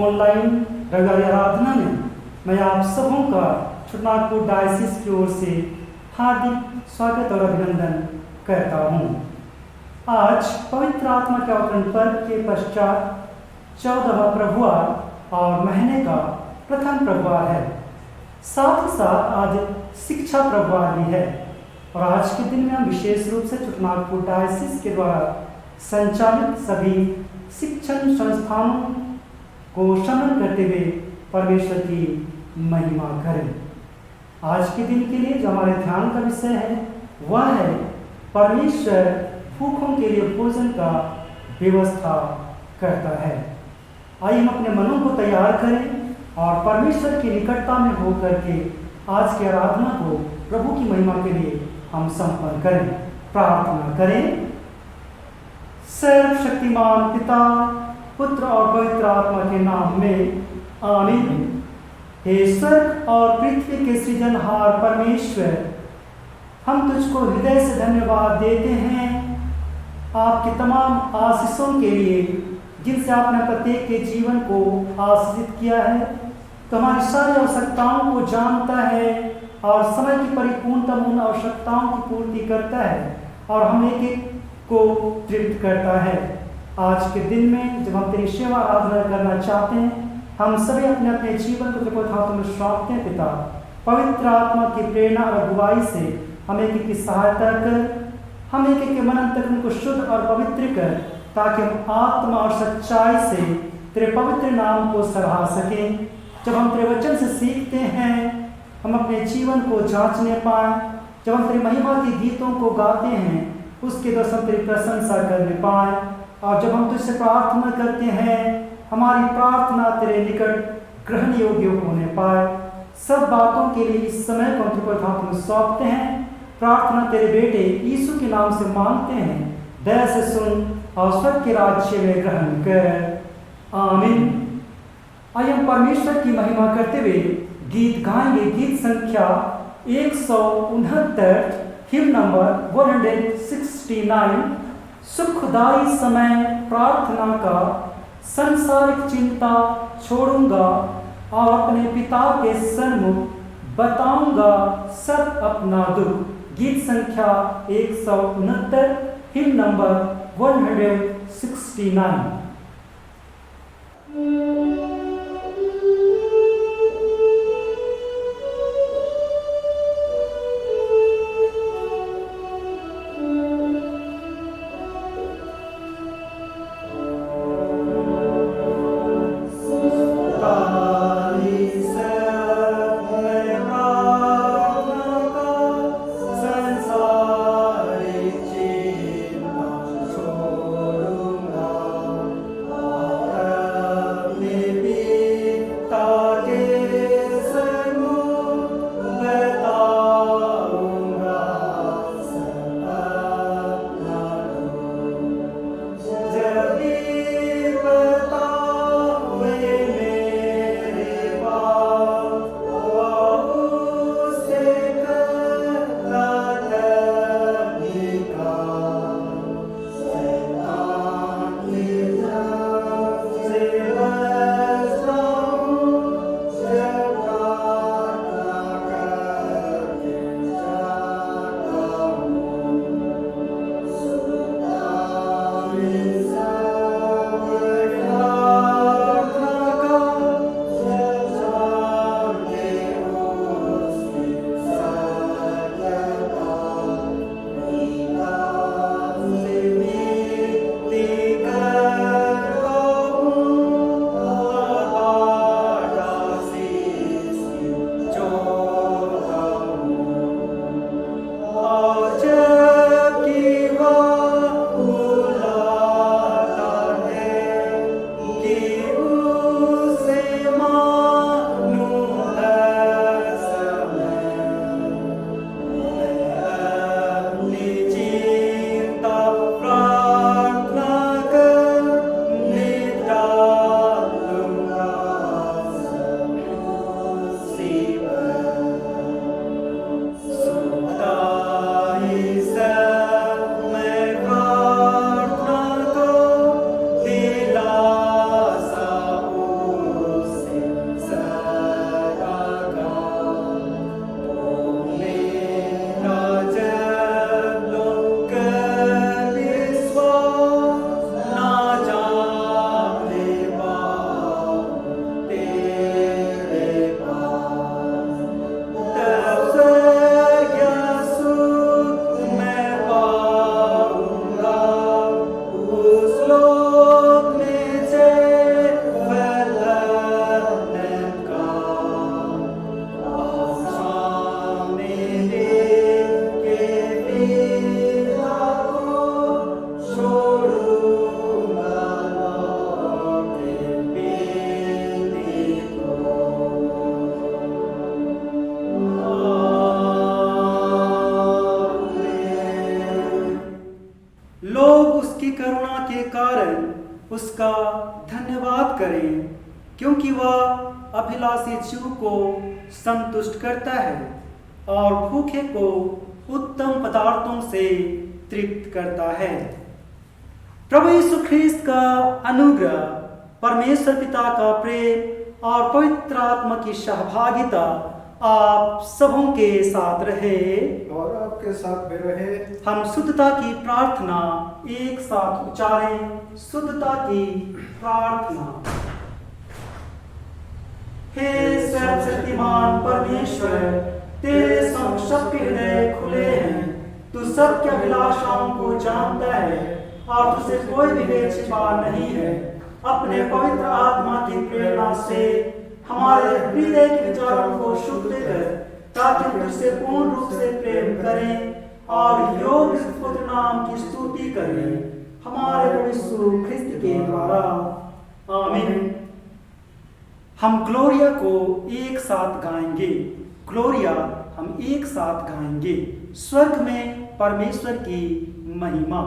Online रविवारी आराधना में मैं आप सबों का छोटानागपुर डायसिस की ओर से हार्दिक स्वागत और अभिनंदन करता हूँ। आज पवित्र आत्मा के अवतरण पर्व के पश्चात 14वां प्रभुवार और महीने का प्रथम प्रभुवार है। साथ ही साथ आज शिक्षा प्रभुवार भी है और आज के दिन में हम विशेष रूप से छोटानागपुर डायसिस के द्वारा संचालित सभी शिक्षण संस्थानों को स्मरण करते हुए परमेश्वर की महिमा करें। आज के दिन के लिए जो हमारे ध्यान का विषय है वह है परमेश्वर भूखों के लिए भोजन का व्यवस्था करता है। आइए हम अपने मनों को तैयार करें और परमेश्वर की निकटता में होकर के आज की आराधना को प्रभु की महिमा के लिए हम संपन्न करें। प्रार्थना करें। सर्वशक्तिमान पिता, पुत्र और पवित्र आत्मा के नाम में आमीन। हे स्वर्ग और पृथ्वी के सृजनहार परमेश्वर, हम तुझको हृदय से धन्यवाद देते हैं आपकी तमाम आशीषों के लिए जिनसे आपने प्रत्येक के जीवन को आशीषित किया है। तो हमारी सारी आवश्यकताओं को जानता है और समय की परिपूर्णतम उन आवश्यकताओं की पूर्ति करता है और हम एक एक को तृप्त करता है। आज के दिन में जब हम तेरी सेवा आराधना करना चाहते हैं, हम सभी अपने अपने जीवन को तेरे हाथों में सौंपते हैं। पिता, पवित्र आत्मा की प्रेरणा और अगुवाई से हम एक एक की सहायता कर, हम एक एक के मन अंतःकरण को शुद्ध और पवित्र कर, ताकि हम आत्मा और सच्चाई से तेरे पवित्र नाम को सराह सकें। जब हम तेरे वचन से सीखते हैं, हम अपने जीवन को जांचने पाएं। जब हम तेरी महिमा के गीतों को गाते हैं, उसके द्वारा हम तेरी प्रशंसा करने पाएं। और जब हम तुझसे प्रार्थना करते हैं, हमारी प्रार्थना तेरे निकट ग्रहण योग्य होने पाए। सब बातों के लिए इस समय को हम तेरे हाथों में सौंपते हैं। प्रार्थना तेरे बेटे यीशु के नाम से मांगते हैं। दया से सुन और स्वर्ग के राज्य में ग्रहण कर। आमीन। आइए हम परमेश्वर की महिमा करते हुए गीत गाएंगे। गीत संख्या 169, हिम नंबर 169, सुखदाई समय प्रार्थना का, संसारिक चिंता छोड़ूंगा और अपने पिता के सन्मुख बताऊंगा सब अपना दुख। गीत संख्या 169, हिम नंबर 169। करें, क्योंकि वह अभिलाषी जीव को संतुष्ट करता है और भूखे को उत्तम पदार्थों से तृप्त करता है। प्रभु यीशु ख्रिस्त का अनुग्रह, परमेश्वर पिता का प्रेम और पवित्र आत्मा की सहभागिता आप सबों के साथ रहे और आपके साथ भी रहे। हम शुद्धता की प्रार्थना एक साथ उच्चारें। शुद्धता की प्रार्थना। हे सर्वशक्तिमान परमेश्वर, तेरे समक्ष सबके हृदय खुले हैं। तू सबके अभिलाषाओं को जानता है और तुझसे कोई भी भेद छिपा नहीं है। अपने पवित्र आत्मा की प्रेरणा से हमारे हृदय के विचारों को शुद्ध कर, ताकि हम तुझसे पूर्ण रूप से प्रेम करें और योग्य पुत्र नाम की स्तुति करें, हमारे प्रभु यीशु ख्रिस्त के द्वारा। आमीन। हम ग्लोरिया को एक साथ गाएंगे। ग्लोरिया हम एक साथ गाएंगे। स्वर्ग में परमेश्वर की महिमा।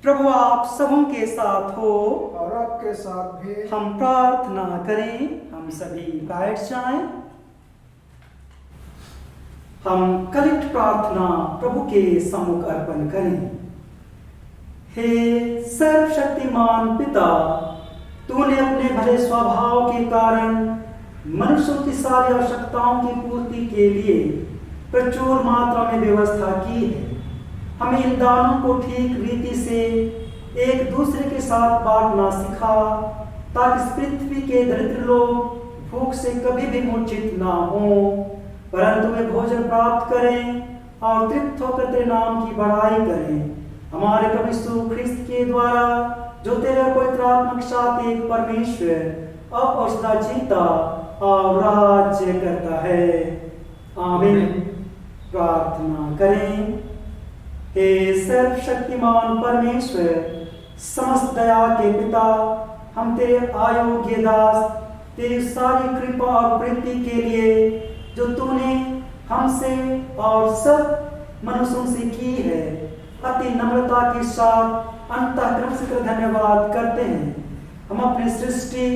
प्रभु आप सबों के साथ हो और आपके साथ भी। हम प्रार्थना करें। हम सभी बैठ जाएं। हम कलिट प्रार्थना प्रभु के सम्मुख अर्पण करें। हे सर्वशक्तिमान पिता, तूने अपने भले स्वभाव के कारण मनुष्यों की सारी आवश्यकताओं की पूर्ति के लिए प्रचुर मात्रा में व्यवस्था की है। हमें इन दानों को ठीक रीति से एक दूसरे के साथ बांटना सिखा, ताकि इस पृथ्वी के दरिद्र लोग भूख से कभी भी मूर्छित ना हो, परंतु वे भोजन प्राप्त करें और तृप्त होकर तेरे नाम की बड़ाई करें। हमारे प्रभु यीशु ख्रिस्त के द्वारा, जो तेरे पवित्र आत्मा के साथ एक परमेश्वर अब और सदा जीता और राज्य करता है। आमीन। प्रार्थना करें। हे सर्वशक्तिमान परमेश्वर, समस्त दया के पिता, हम तेरे अयोग्य दास तेरी सारी कृपा और प्रीति के लिए जो तूने हमसे और सब मनुष्यों से की है। अति नम्रता के साथ अंतःकरण से धन्यवाद करते हैं। हम अपनी सृष्टि,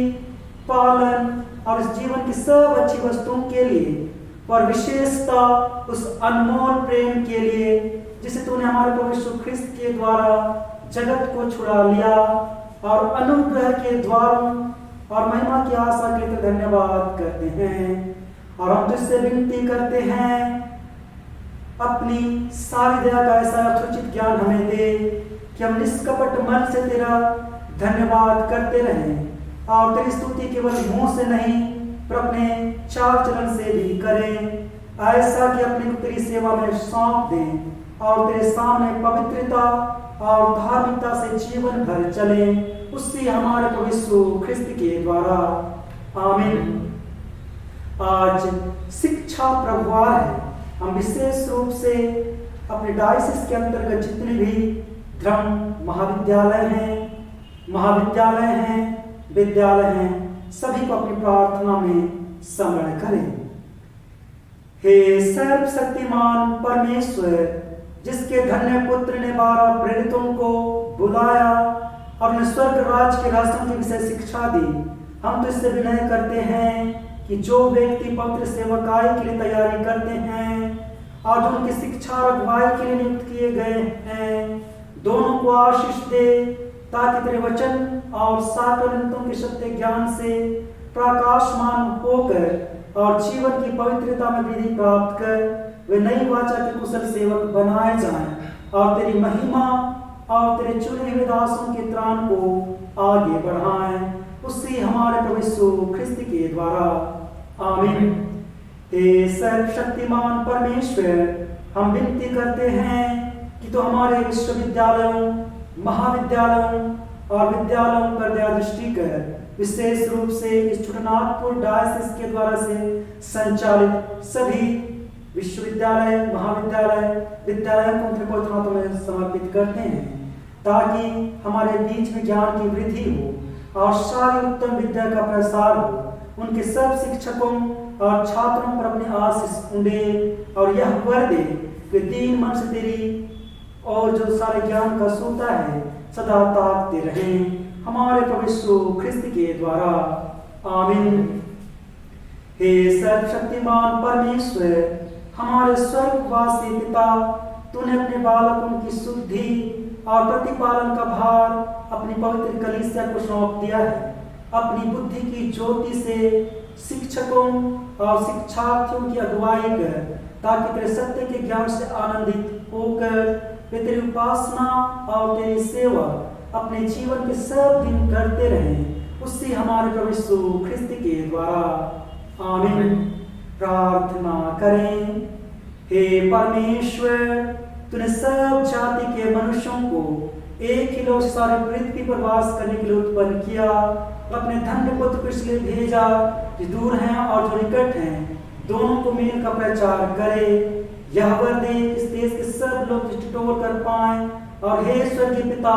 पालन और इस जीवन की सब अच्छी वस्तुओं के लिए और विशेषता उस अनमोल प्रेम के लिए जिसे तूने हमारे प्रभु यीशु ख्रिस्त के द्वारा जगत को छुड़ा लिया, और अनुग्रह के द्वारों और महिमा की आशा के लिए धन्यवाद करते हैं। और हम तुझसे विनती करते हैं, अपनी सारी दया का ऐसा यथोचित ज्ञान हमें दे कि हम निष्कपट मन से तेरा धन्यवाद करते रहें और तेरी स्तुति केवल मुंह से नहीं पर अपने चाल चलन से भी करें, ऐसा कि अपनी तेरी सेवा में सौंप दें और तेरे सामने पवित्रता और धार्मिकता से जीवन भर चले, उससे हमारे प्रभु यीशु ख्रिस्त के द्वारा, आमीन। आज शिक्षा प्रभुवार है। हम विशेष रूप से अपने डायसिस के अंतर्गत जितने भी धर्म महाविद्यालय हैं, विद्यालय हैं, सभी को अपनी प्रार्थना में स्मरण करें। हे सर्वशक्तिमान परमेश्वर, जिसके धन्य पुत्र ने 12 प्रेरितों को बुलाया और उन्हें स्वर्ग राज्य के रास्तों की विषय शिक्षा दी, हम तो इससे विनय करते हैं कि जो व्यक्ति पवित्र सेवकाई के लिए तैयारी करते हैं और जो उनकी शिक्षा और अगुवाई के लिए नियुक्त किए गए हैं, दोनों को आशीष दे, ताकि तेरे वचन और सार्वजनिकों के सत्य ज्ञान से प्रकाशमान होकर और जीवन की पवित्रता में वृद्धि प्राप्त कर वे नई वाचा के कुशल सेवक बनाए जाएं और तेरी महिमा और तेरे चुने हुए दासों के त्राण को आगे बढ़ाएं, उससे हमारे प्रभु यीशु ख्रिस्त के द्वारा, आमीन। हे सर्वशक्तिमान परमेश्वर, हम विनती करते हैं कि तो हमारे विश्वविद्यालयों, महाविद्यालयों और विद्यालयों पर दया दृष्टि कर, विशेष रूप से इस छोटनागपुर डायसिस के द्वारा से संचालित सभी विश्वविद्यालय, महाविद्यालय, विद्यालयों को तेरे पवित्र हाथों में समर्पित करते हैं, ताकि हमारे बीच में ज्ञान की वृद्धि हो और सारी उत्तम विद्या का प्रसार हो। उनके सब शिक्षकों और छात्रों पर अपने आशीष उंडे और यह वर दे कि दीन मन से तेरी और जो सारे ज्ञान का सोता है सदा ताकते रहें, हमारे प्रभु यीशु ख्रिस्त के द्वारा, आमीन। हे सर्वशक्तिमान परमेश्वर, हमारे स्वर्गवासी पिता, तूने अपने बालकों की शुद्धि और प्रतिपालन का भार अपनी पवित्र कलीसिया को सौंप दिया है। अपनी बुद्धि की ज्योति से शिक्षकों और शिक्षार्थियों की अगुवाई कर, ताकि तेरे सत्य के ज्ञान से आनंदित होकर वे तेरी उपासना और तेरी सेवा अपने जीवन के सब दिन करते रहें, उससे हमारे प्रभु यीशु ख्रिस्त के द्वारा, आमीन। प्रार्थना करें। हे परमेश्वर, तूने सब जाति के मनुष्यों को एक ही लोग सारे पृथ्वी पर वास करने के लिए उत्पन्न किया, अपने धन्य पुत्र को इसलिए भेजा जो दूर हैं और जो निकट हैं, दोनों को मेल का प्रचार करे। यह वर दे इस देश के सब लोग टिटोर कर पाएं, और हे स्वर्गीय पिता,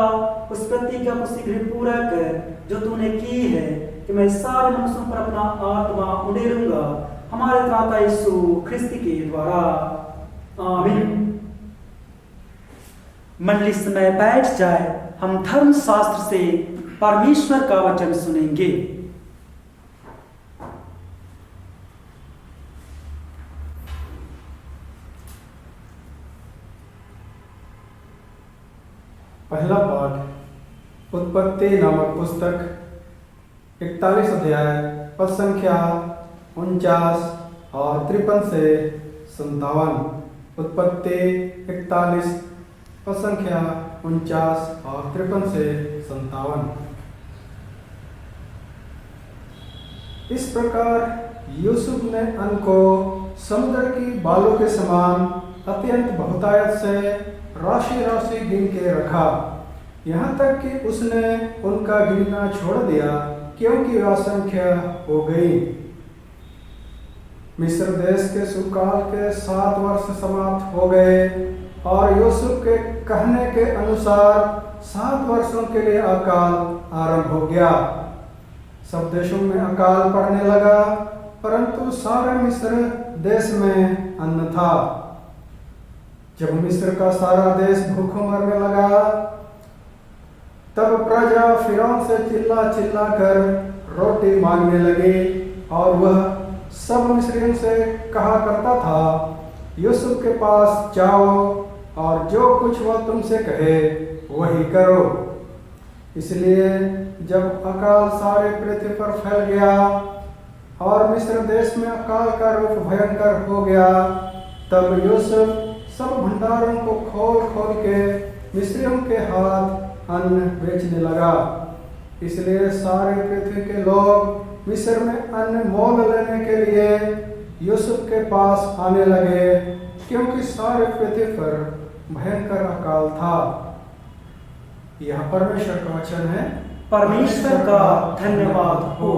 उस प्रतिज्ञा को शीघ्र पूरा कर जो तूने की है कि मैं सारे मनुष्यों पर अपना आत्मा उड़ेलूंगा, हमारे त्राता यीशु ख्रिस्त के द्वारा, आमीन। मंडली समय बैठ जाए, हम धर्म शास्त्र से परमेश्वर का वचन सुनेंगे। पहला पाठ उत्पत्ति नामक पुस्तक 41 अध्याय पद संख्या 49 और 53 से 57। उत्पत्ति 41 पद संख्या 49 और 53 से 57। इस प्रकार यूसुफ ने अन्न को समुद्र की बालों के समान अत्यंत बहुतायत से राशि राशि गिन के रखा, यहाँ तक कि उसने उनका गिनना छोड़ दिया, क्योंकि वह संख्या हो गई। मिस्र देश के सुकाल के 7 वर्ष समाप्त हो गए, और यूसुफ के कहने के अनुसार 7 वर्षों के लिए अकाल आरंभ हो गया। सब देशों में अकाल पड़ने लगा, परंतु सारे मिस्र देश में अन्न था। जब मिस्र का सारा देश भूखों मरने लगा, तब प्रजा फिरौन से चिल्ला चिल्ला कर रोटी मांगने लगे, और वह सब मिस्रियों से कहा करता था, यूसुफ के पास जाओ और जो कुछ वह तुमसे कहे वही करो। इसलिए जब अकाल सारे पृथ्वी पर फैल गया और मिस्र देश में अकाल का रूप भयंकर हो गया, तब यूसुफ सब भंडारों को खोल खोल के मिस्रियों के हाथ अन्न बेचने लगा। इसलिए सारे पृथ्वी के लोग मिस्र में अन्न मोल लेने के लिए यूसुफ के पास आने लगे, क्योंकि सारे पृथ्वी पर भयंकर अकाल था। यह परमेश्वर का वचन है। परमेश्वर का धन्यवाद हो।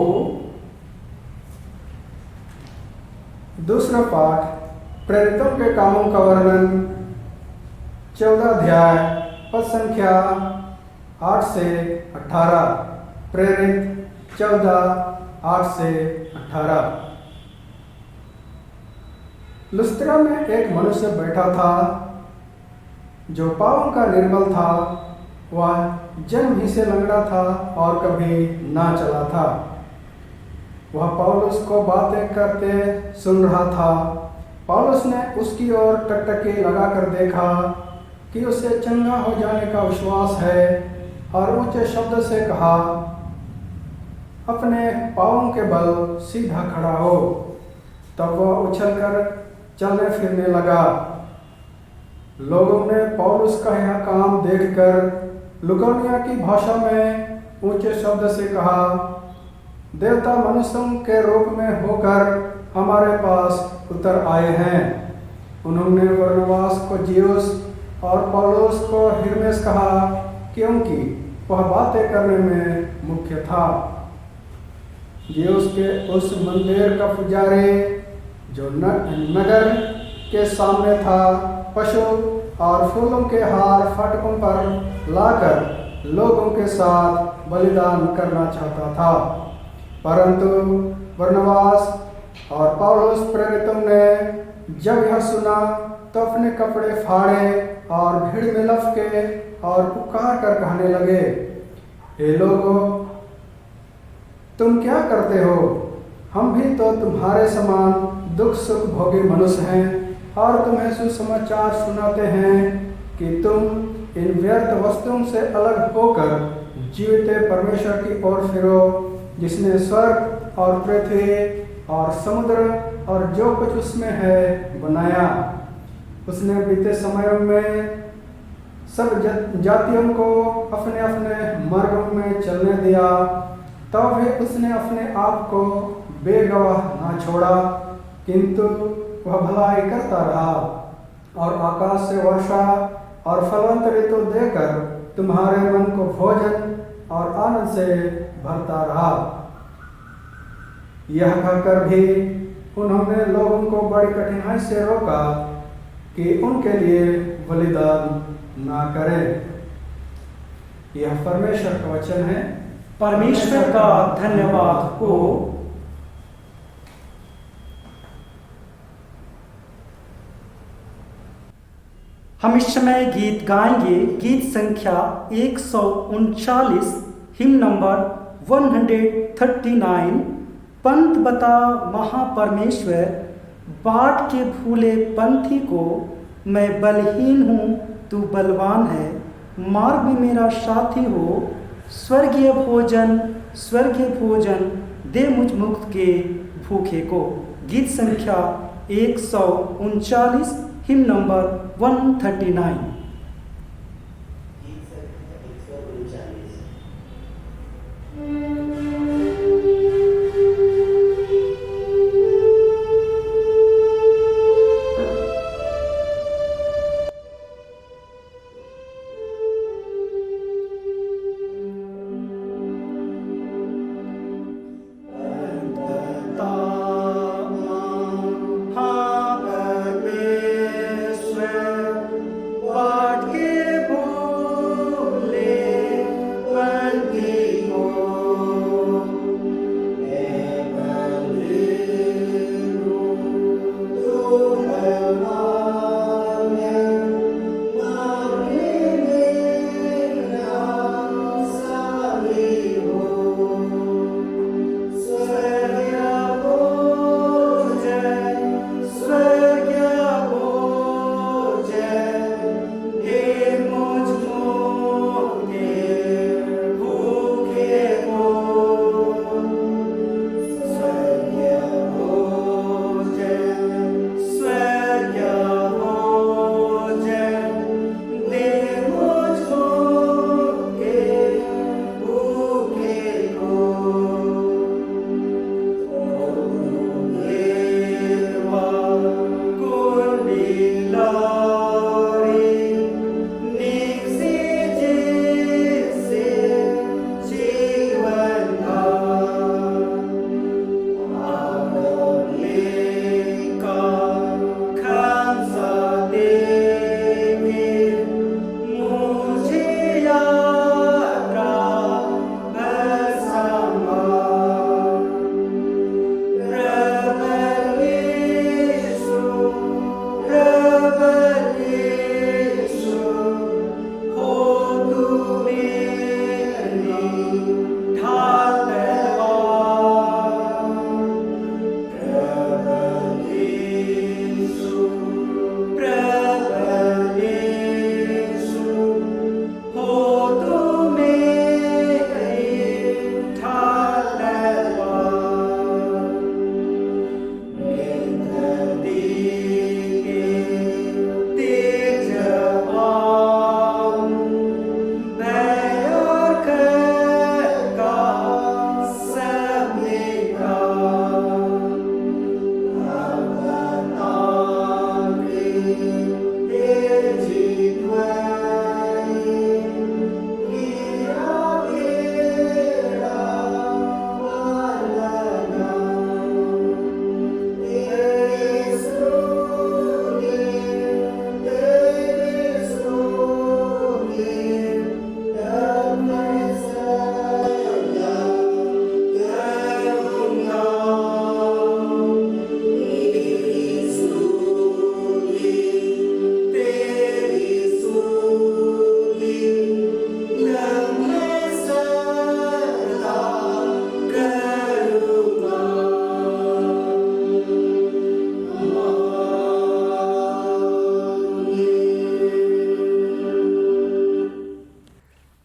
दूसरा पाठ, प्रेरितों के कामों का वर्णन, 14 अध्याय, पद संख्या 8 से 18। प्रेरित 14, 8 से 18। लुस्त्रा में एक मनुष्य बैठा था जो पापों का निर्मल था। वह जन्म ही से लंगड़ा था और कभी ना चला था। वह पौलुस को बातें करते सुन रहा था। पौलुस ने उसकी ओर टकटकी लगाकर देखा कि उसे चंगा हो जाने का विश्वास है, और ऊंचे शब्द से कहा, अपने पाँवों के बल सीधा खड़ा हो। तब वह उछलकर चलने फिरने लगा। लोगों ने पौलुस का यह काम देखकर लुकाउनिया की भाषा में ऊंचे शब्द से कहा, देवता मनुष्यों के रूप में होकर हमारे पास उतर आए हैं। उन्होंने बरनबास को जियुस और पौलुस को हिरमेस कहा, क्योंकि वह बातें करने में मुख्य था। जियुस के उस मंदिर का पुजारी जो नगर के सामने था, पशु और फूलों के हार फाटकों पर लाकर लोगों के साथ बलिदान करना चाहता था। परंतु बरनबास और पौलुस प्रेरितों ने जब यह सुना तो अपने कपड़े फाड़े और भीड़ में लपके और पुकार कर कहने लगे, हे लोगों, तुम क्या करते हो? हम भी तो तुम्हारे समान दुख सुख भोगी मनुष्य हैं, और तुम्हें सुसमाचार सुनाते हैं कि तुम इन व्यर्थ वस्तुओं से अलग होकर जीवित परमेश्वर की ओर फिरो, जिसने स्वर्ग और पृथ्वी और समुद्र और जो कुछ उसमें है बनाया। उसने बीते समयों में सब जातियों को अपने अपने मार्गों में चलने दिया, तब भी उसने अपने आप को बेगवाह ना छोड़ा, किंतु वह भलाई करता रहा और आकाश से वर्षा और फलवंत ऋतु देकर तुम्हारे मन को भोजन और आनंद से भरता रहा। यह कहकर भी उन्होंने लोगों को बड़ी कठिनाई से रोका कि उनके लिए बलिदान ना करें। यह परमेश्वर का वचन है। परमेश्वर का धन्यवाद हो। हम इस समय गीत गाएंगे, गीत संख्या 139, हिम नंबर 139। पंथ बता महापरमेश्वर, बाट के भूले पंथी को, मैं बलहीन हूँ तू बलवान है, मार्ग में मेरा साथी हो, स्वर्गीय भोजन दे मुझ मुक्त के भूखे को। गीत संख्या 139, हिम नंबर 139। Wow.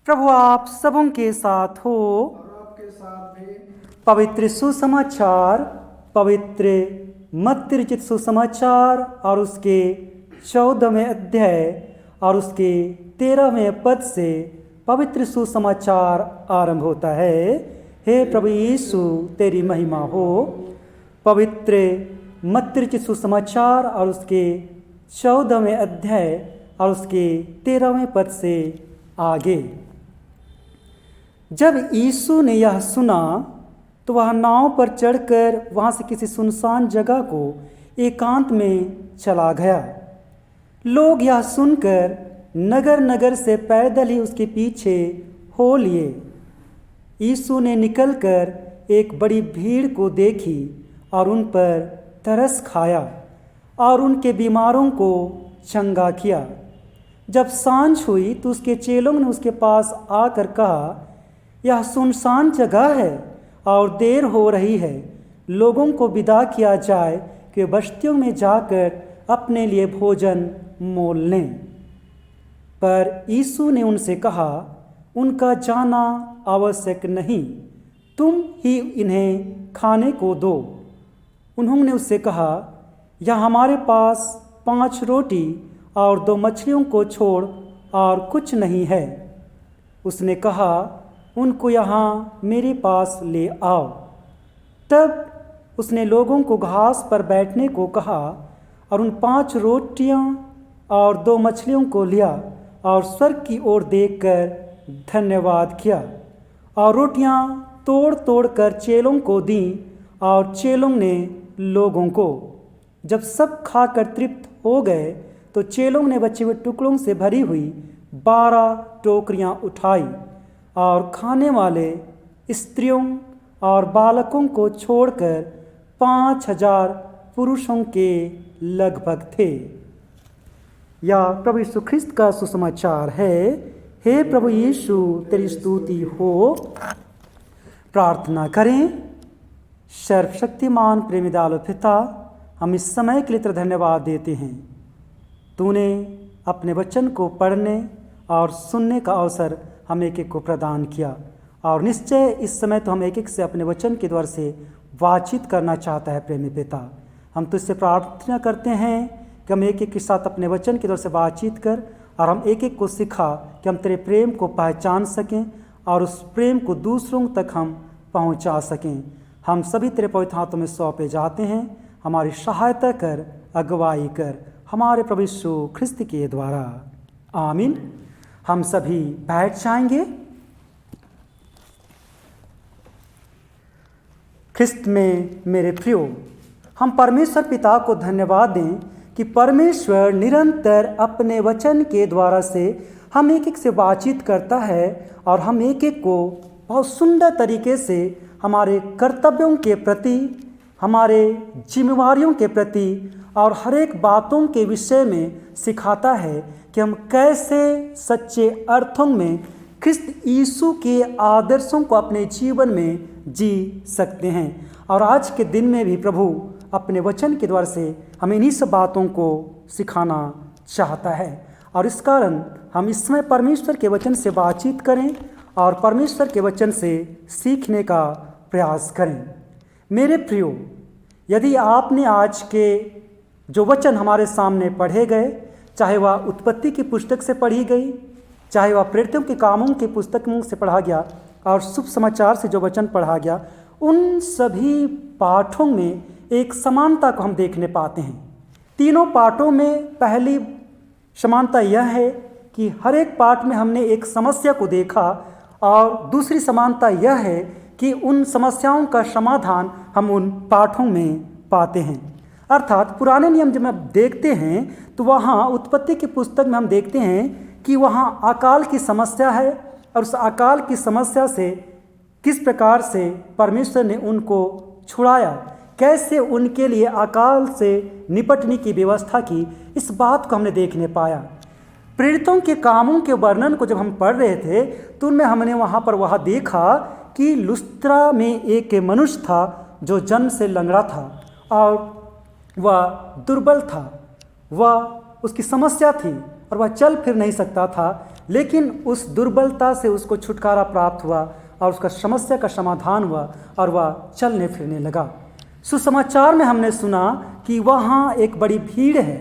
प्रभु आप सबों के साथ हो। और आपके साथ भी। पवित्र सुसमाचार पवित्र मत्ती रचित सुसमाचार और उसके 14वें अध्याय और उसके 13वें पद से पवित्र सुसमाचार आरंभ होता है। हे प्रभु यीशु तेरी महिमा हो। पवित्र मत्ती रचित सुसमाचार और उसके 14वें अध्याय और उसके 13वें पद से आगे। जब यीशु ने यह सुना तो वह नाव पर चढ़कर वहाँ से किसी सुनसान जगह को एकांत में चला गया। लोग यह सुनकर नगर नगर से पैदल ही उसके पीछे हो लिए। यीशु ने निकलकर एक बड़ी भीड़ को देखी और उन पर तरस खाया और उनके बीमारों को चंगा किया। जब सांझ हुई तो उसके चेलों ने उसके पास आकर कहा, यह सुनसान जगह है और देर हो रही है, लोगों को विदा किया जाए कि बस्तियों में जाकर अपने लिए भोजन मोल लें। पर यीशु ने उनसे कहा, उनका जाना आवश्यक नहीं, तुम ही इन्हें खाने को दो। उन्होंने उससे कहा, यह हमारे पास 5 रोटी और 2 मछलियों को छोड़ और कुछ नहीं है। उसने कहा, उनको यहाँ मेरे पास ले आओ। तब उसने लोगों को घास पर बैठने को कहा और उन 5 रोटियाँ और 2 मछलियों को लिया और स्वर्ग की ओर देखकर धन्यवाद किया और रोटियाँ तोड़ तोड़ कर चेलों को दीं और चेलों ने लोगों को। जब सब खाकर तृप्त हो गए तो चेलों ने बचे हुए टुकड़ों से भरी हुई 12 टोकरियाँ उठाई और खाने वाले स्त्रियों और बालकों को छोड़कर 5000 पुरुषों के लगभग थे। या प्रभु यीशु ख्रिस्त का सुसमाचार है। हे प्रभु यीशु तेरी स्तुति हो। प्रार्थना करें। सर्वशक्तिमान प्रेमी दयालु पिता, हम इस समय के लिए तेरा धन्यवाद देते हैं। तूने अपने वचन को पढ़ने और सुनने का अवसर हम एक एक को प्रदान किया और निश्चय इस समय तो हम एक एक से अपने वचन के द्वारा से बातचीत करना चाहता है। प्रेमी पिता, हम तुझसे प्रार्थना करते हैं कि हम एक एक के साथ अपने वचन के द्वारा से बातचीत कर और हम एक एक को सिखा कि हम तेरे प्रेम को पहचान सकें और उस प्रेम को दूसरों तक हम पहुंचा सकें। हम सभी तेरे पवित्र हाथों में सौंपे जाते हैं। हमारी सहायता कर, अगुवाई कर, हमारे प्रभु यीशु ख्रिस्त के द्वारा, आमीन। हम सभी बैठ जाएंगे। ख्रिस्त में मेरे प्रियो, हम परमेश्वर पिता को धन्यवाद दें कि परमेश्वर निरंतर अपने वचन के द्वारा से हम एक एक से बातचीत करता है और हम एक एक को बहुत सुंदर तरीके से हमारे कर्तव्यों के प्रति, हमारे जिम्मेवारियों के प्रति और हर एक बातों के विषय में सिखाता है कि हम कैसे सच्चे अर्थों में ख्रिस्त यीशु के आदर्शों को अपने जीवन में जी सकते हैं। और आज के दिन में भी प्रभु अपने वचन के द्वारा से हमें इन्हीं सब बातों को सिखाना चाहता है और इस कारण हम इस समय परमेश्वर के वचन से बातचीत करें और परमेश्वर के वचन से सीखने का प्रयास करें। मेरे प्रियो, यदि आपने आज के जो वचन हमारे सामने पढ़े गए, चाहे वह उत्पत्ति की पुस्तक से पढ़ी गई, चाहे वह प्रेरितों के कामों की पुस्तकों से पढ़ा गया और शुभ समाचार से जो वचन पढ़ा गया, उन सभी पाठों में एक समानता को हम देखने पाते हैं। तीनों पाठों में पहली समानता यह है कि हर एक पाठ में हमने एक समस्या को देखा और दूसरी समानता यह है कि उन समस्याओं का समाधान हम उन पाठों में पाते हैं। अर्थात पुराने नियम जब हम देखते हैं तो वहाँ उत्पत्ति की पुस्तक में हम देखते हैं कि वहाँ अकाल की समस्या है और उस अकाल की समस्या से किस प्रकार से परमेश्वर ने उनको छुड़ाया, कैसे उनके लिए अकाल से निपटने की व्यवस्था की, इस बात को हमने देखने पाया। प्रेरितों के कामों के वर्णन को जब हम पढ़ रहे थे तो उनमें हमने वहाँ पर वह देखा कि लुस्त्रा में एक मनुष्य था जो जन्म से लंगड़ा था और वह दुर्बल था, वह उसकी समस्या थी और वह चल फिर नहीं सकता था, लेकिन उस दुर्बलता से उसको छुटकारा प्राप्त हुआ और उसका समस्या का समाधान हुआ और वह चलने फिरने लगा। सुसमाचार में हमने सुना कि वहाँ एक बड़ी भीड़ है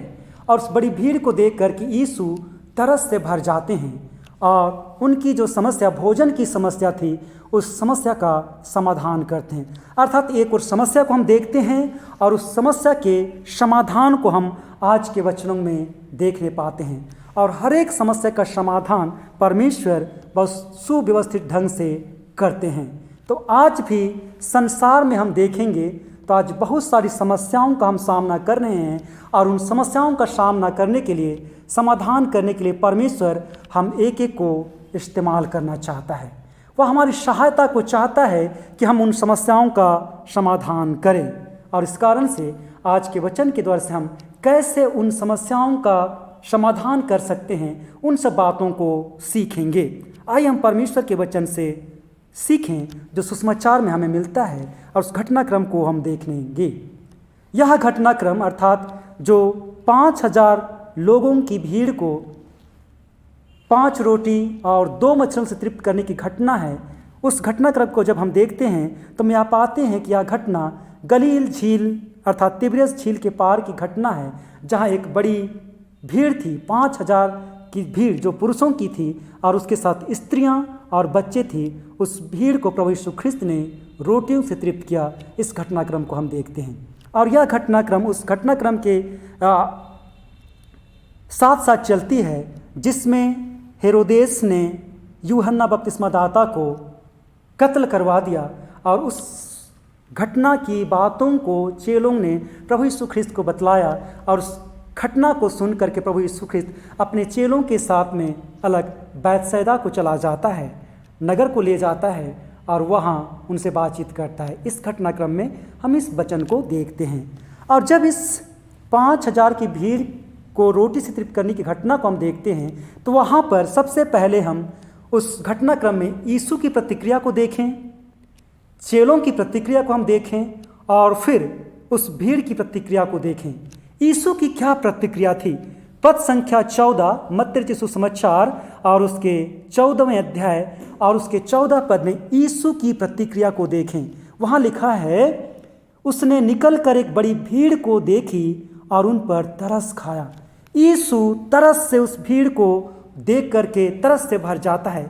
और उस बड़ी भीड़ को देख कर कि यीशु तरस से भर जाते हैं और उनकी जो समस्या, भोजन की समस्या थी, उस समस्या का समाधान करते हैं। अर्थात एक और समस्या को हम देखते हैं और उस समस्या के समाधान को हम आज के वचनों में देखने पाते हैं। और हर एक समस्या का समाधान परमेश्वर बहुत सुव्यवस्थित ढंग से करते हैं। तो आज भी संसार में हम देखेंगे तो आज बहुत सारी समस्याओं का हम सामना कर रहे हैं और उन समस्याओं का सामना करने के लिए, समाधान करने के लिए परमेश्वर हम एक एक को इस्तेमाल करना चाहता है। वह हमारी सहायता को चाहता है कि हम उन समस्याओं का समाधान करें। और इस कारण से आज के वचन के द्वारा से हम कैसे उन समस्याओं का समाधान कर सकते हैं, उन सब बातों को सीखेंगे। आइए हम परमेश्वर के वचन से सीखें जो सुसमाचार में हमें मिलता है और उस घटनाक्रम को हम देख लेंगे। यह घटनाक्रम अर्थात जो 5000 लोगों की भीड़ को 5 रोटी और 2 मछलियों से तृप्त करने की घटना है। उस घटनाक्रम को जब हम देखते हैं तो हम यहाँ पाते हैं कि यह घटना गलील झील अर्थात तिब्रियस झील के पार की घटना है, जहाँ एक बड़ी भीड़ थी, 5000 की भीड़ जो पुरुषों की थी और उसके साथ स्त्रियां और बच्चे थी। उस भीड़ को प्रभु यीशु ख्रिस्त ने रोटियों से तृप्त किया। इस घटनाक्रम को हम देखते हैं और यह घटनाक्रम उस घटनाक्रम के साथ साथ चलती है जिसमें हेरोदेस ने यूहन्ना बपतिस्मादाता को कत्ल करवा दिया। और उस घटना की बातों को चेलों ने प्रभु यीशु ख्रिस्त को बतलाया और उस घटना को सुन करके प्रभु यीशु ख्रिस्त अपने चेलों के साथ में अलग बैतसैदा को चला जाता है, नगर को ले जाता है और वहाँ उनसे बातचीत करता है। इस घटनाक्रम में हम इस वचन को देखते हैं। और जब इस 5000 की भीड़ को रोटी से तृप्त करने की घटना को हम देखते हैं तो वहाँ पर सबसे पहले हम उस घटनाक्रम में यीशु की प्रतिक्रिया को देखें, चेलों की प्रतिक्रिया को हम देखें और फिर उस भीड़ की प्रतिक्रिया को देखें। यीशु की क्या प्रतिक्रिया थी? पद संख्या 14 मत्ती रचित सुसमाचार और उसके 14वें अध्याय और उसके 14 पद में यीशु की प्रतिक्रिया को देखें। वहाँ लिखा है, उसने निकल कर एक बड़ी भीड़ को देखी और उन पर तरस खाया। यीशु तरस से उस भीड़ को देख करके तरस से भर जाता है।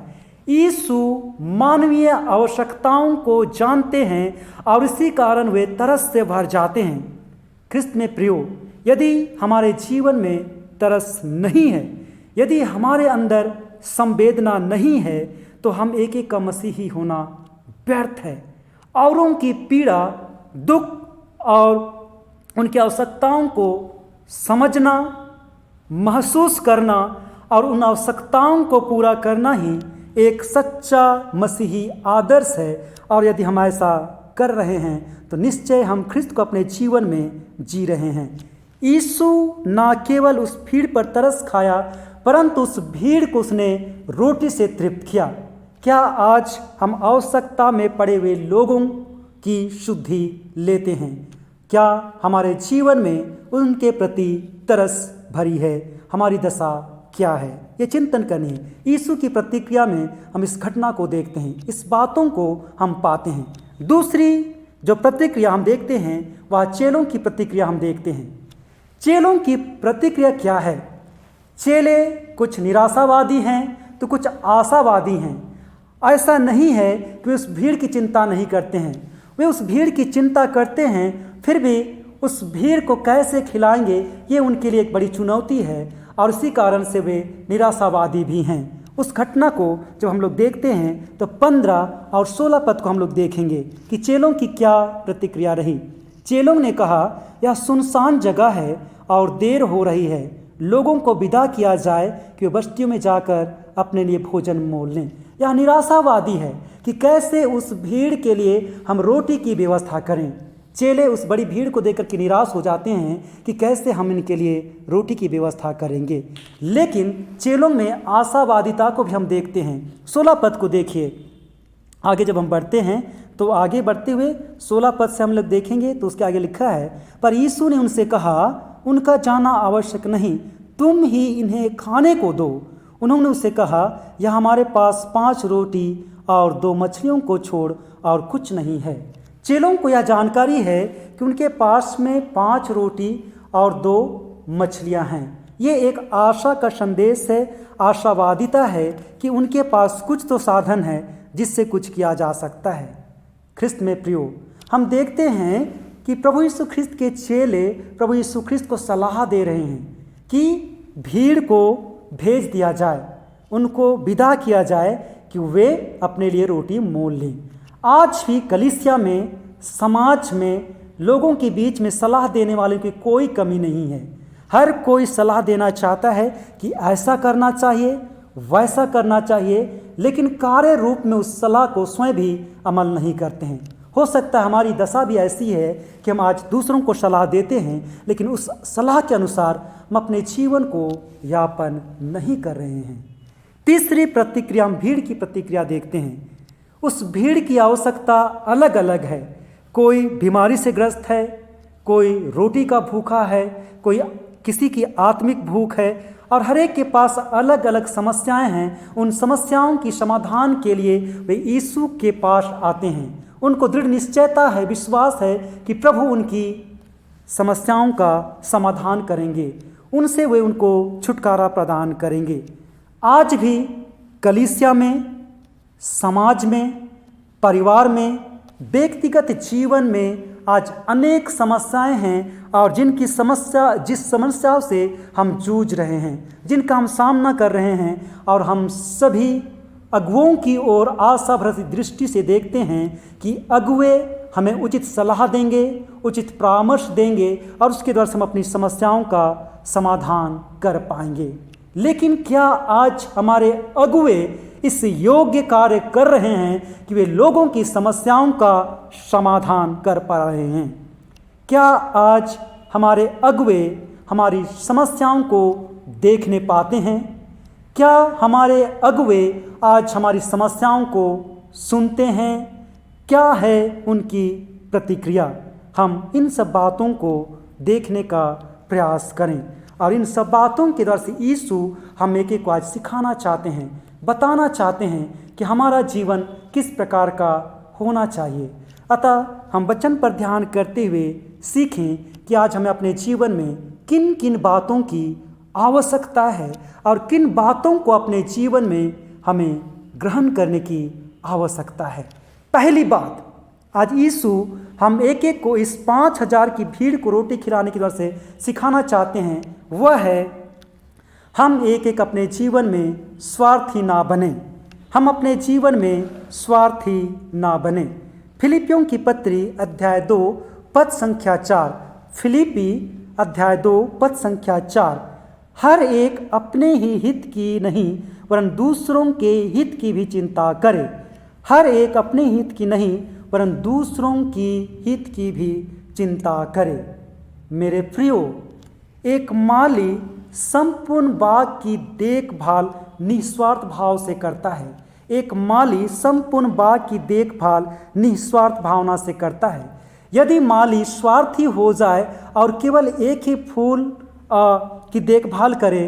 यीशु मानवीय आवश्यकताओं को जानते हैं और इसी कारण वे तरस से भर जाते हैं। ख्रिस्त में प्रियो, यदि हमारे जीवन में तरस नहीं है, यदि हमारे अंदर संवेदना नहीं है, तो हम एक एक का मसीही होना व्यर्थ है। औरों की पीड़ा, दुख और उनकी आवश्यकताओं को समझना, महसूस करना और उन आवश्यकताओं को पूरा करना ही एक सच्चा मसीही आदर्श है। और यदि हम ऐसा कर रहे हैं तो निश्चय हम ख्रिस्त को अपने जीवन में जी रहे हैं। यीशु न केवल उस भीड़ पर तरस खाया परंतु उस भीड़ को उसने रोटी से तृप्त किया। क्या आज हम आवश्यकता में पड़े हुए लोगों की शुद्धि लेते हैं? क्या हमारे जीवन में उनके प्रति तरस भरी है? हमारी दशा क्या है? ये चिंतन करनी है। यीशु की प्रतिक्रिया में हम इस घटना को देखते हैं, इस बातों को हम पाते हैं। दूसरी जो प्रतिक्रिया हम देखते हैं वह चेलों की प्रतिक्रिया हम देखते हैं। चेलों की प्रतिक्रिया क्या है? चेले कुछ निराशावादी हैं तो कुछ आशावादी हैं। ऐसा नहीं है कि वे उस भीड़ की चिंता नहीं करते हैं, वे उस भीड़ की चिंता करते हैं, फिर भी उस भीड़ को कैसे खिलाएंगे ये उनके लिए एक बड़ी चुनौती है और इसी कारण से वे निराशावादी भी हैं। उस घटना को जब हम लोग देखते हैं तो 15 और 16 पद को हम लोग देखेंगे कि चेलों की क्या प्रतिक्रिया रही। चेलों ने कहा, यह सुनसान जगह है और देर हो रही है, लोगों को विदा किया जाए कि वे बस्तियों में जाकर अपने लिए भोजन मोल लें। यह निराशावादी है कि कैसे उस भीड़ के लिए हम रोटी की व्यवस्था करें। चेले उस बड़ी भीड़ को देखकर के निराश हो जाते हैं कि कैसे हम इनके लिए रोटी की व्यवस्था करेंगे। लेकिन चेलों में आशावादिता को भी हम देखते हैं। 16 पद को देखिए। आगे जब हम बढ़ते हैं तो आगे बढ़ते हुए 16 पद से हम लोग देखेंगे तो उसके आगे लिखा है, पर यीशु ने उनसे कहा, उनका जाना आवश्यक नहीं, तुम ही इन्हें खाने को दो। उन्होंने उससे कहा, यह हमारे पास 5 रोटी और 2 मछलियों को छोड़ और कुछ नहीं है। चेलों को यह जानकारी है कि उनके पास में 5 रोटी और 2 मछलियां हैं। ये एक आशा का संदेश है, आशावादिता है कि उनके पास कुछ तो साधन है जिससे कुछ किया जा सकता है। ख्रिस्त में प्रियो, हम देखते हैं कि प्रभु यीशु ख्रिस्त के चेले प्रभु यीशु ख्रिस्त को सलाह दे रहे हैं कि भीड़ को भेज दिया जाए, उनको विदा किया जाए कि वे अपने लिए रोटी मोल लें। आज भी कलीसिया में, समाज में, लोगों के बीच में सलाह देने वालों की कोई कमी नहीं है। हर कोई सलाह देना चाहता है कि ऐसा करना चाहिए, वैसा करना चाहिए, लेकिन कार्य रूप में उस सलाह को स्वयं भी अमल नहीं करते हैं। हो सकता है हमारी दशा भी ऐसी है कि हम आज दूसरों को सलाह देते हैं, लेकिन उस सलाह के अनुसार हम अपने जीवन को यापन नहीं कर रहे हैं। तीसरी प्रतिक्रिया, हम भीड़ की प्रतिक्रिया देखते हैं। उस भीड़ की आवश्यकता अलग अलग है। कोई बीमारी से ग्रस्त है, कोई रोटी का भूखा है, कोई किसी की आत्मिक भूख है, और हर एक के पास अलग अलग समस्याएं हैं। उन समस्याओं की समाधान के लिए वे यीशु के पास आते हैं। उनको दृढ़ निश्चयता है, विश्वास है कि प्रभु उनकी समस्याओं का समाधान करेंगे, उनसे वे उनको छुटकारा प्रदान करेंगे। आज भी कलीसिया में, समाज में, परिवार में, व्यक्तिगत जीवन में आज अनेक समस्याएं हैं, और जिस समस्याओं से हम जूझ रहे हैं, जिनका हम सामना कर रहे हैं, और हम सभी अगुओं की ओर आशा भरी दृष्टि से देखते हैं कि अगुए हमें उचित सलाह देंगे, उचित परामर्श देंगे, और उसके द्वारा हम अपनी समस्याओं का समाधान कर पाएंगे। लेकिन क्या आज हमारे अगुए इस योग्य कार्य कर रहे हैं कि वे लोगों की समस्याओं का समाधान कर पा रहे हैं? क्या आज हमारे अगुए हमारी समस्याओं को देखने पाते हैं? क्या हमारे अगुए आज हमारी समस्याओं को सुनते हैं? क्या है उनकी प्रतिक्रिया? हम इन सब बातों को देखने का प्रयास करें, और इन सब बातों के द्वारा से यीशु हम एक को आज सिखाना चाहते हैं, बताना चाहते हैं कि हमारा जीवन किस प्रकार का होना चाहिए। अतः हम वचन पर ध्यान करते हुए सीखें कि आज हमें अपने जीवन में किन किन बातों की आवश्यकता है, और किन बातों को अपने जीवन में हमें ग्रहण करने की आवश्यकता है। पहली बात, आज यीशु हम एक एक को इस 5000 की भीड़ को रोटी खिलाने की वजह से सिखाना चाहते हैं, वह है हम एक एक अपने जीवन में स्वार्थी ना बने। हम अपने जीवन में स्वार्थी ना बने। फिलिपियों की पत्री अध्याय 2 पद संख्या 4, फिलिपी अध्याय 2 पद संख्या 4, हर एक अपने ही हित की नहीं वरन दूसरों के हित की भी चिंता करे। हर एक अपने हित की नहीं वरन दूसरों की हित की भी चिंता करे। मेरे प्रियो, एक माली संपूर्ण बाग की देखभाल निस्वार्थ भाव से करता है। एक माली संपूर्ण बाग की देखभाल निस्वार्थ भावना से करता है। यदि माली स्वार्थी हो जाए और केवल एक ही फूल की देखभाल करे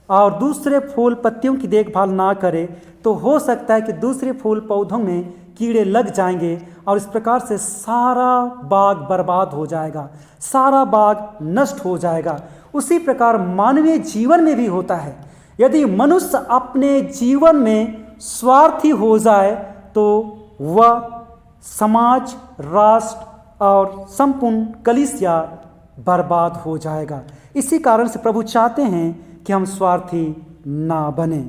और दूसरे फूल पत्तियों की देखभाल ना करे, तो हो सकता है कि दूसरे फूल पौधों में कीड़े लग जाएंगे, और इस प्रकार से सारा बाग बर्बाद हो जाएगा, सारा बाग नष्ट हो जाएगा। उसी प्रकार मानवीय जीवन में भी होता है। यदि मनुष्य अपने जीवन में स्वार्थी हो जाए तो वह समाज, राष्ट्र और संपूर्ण कलीसिया बर्बाद हो जाएगा। इसी कारण से प्रभु चाहते हैं कि हम स्वार्थी ना बने,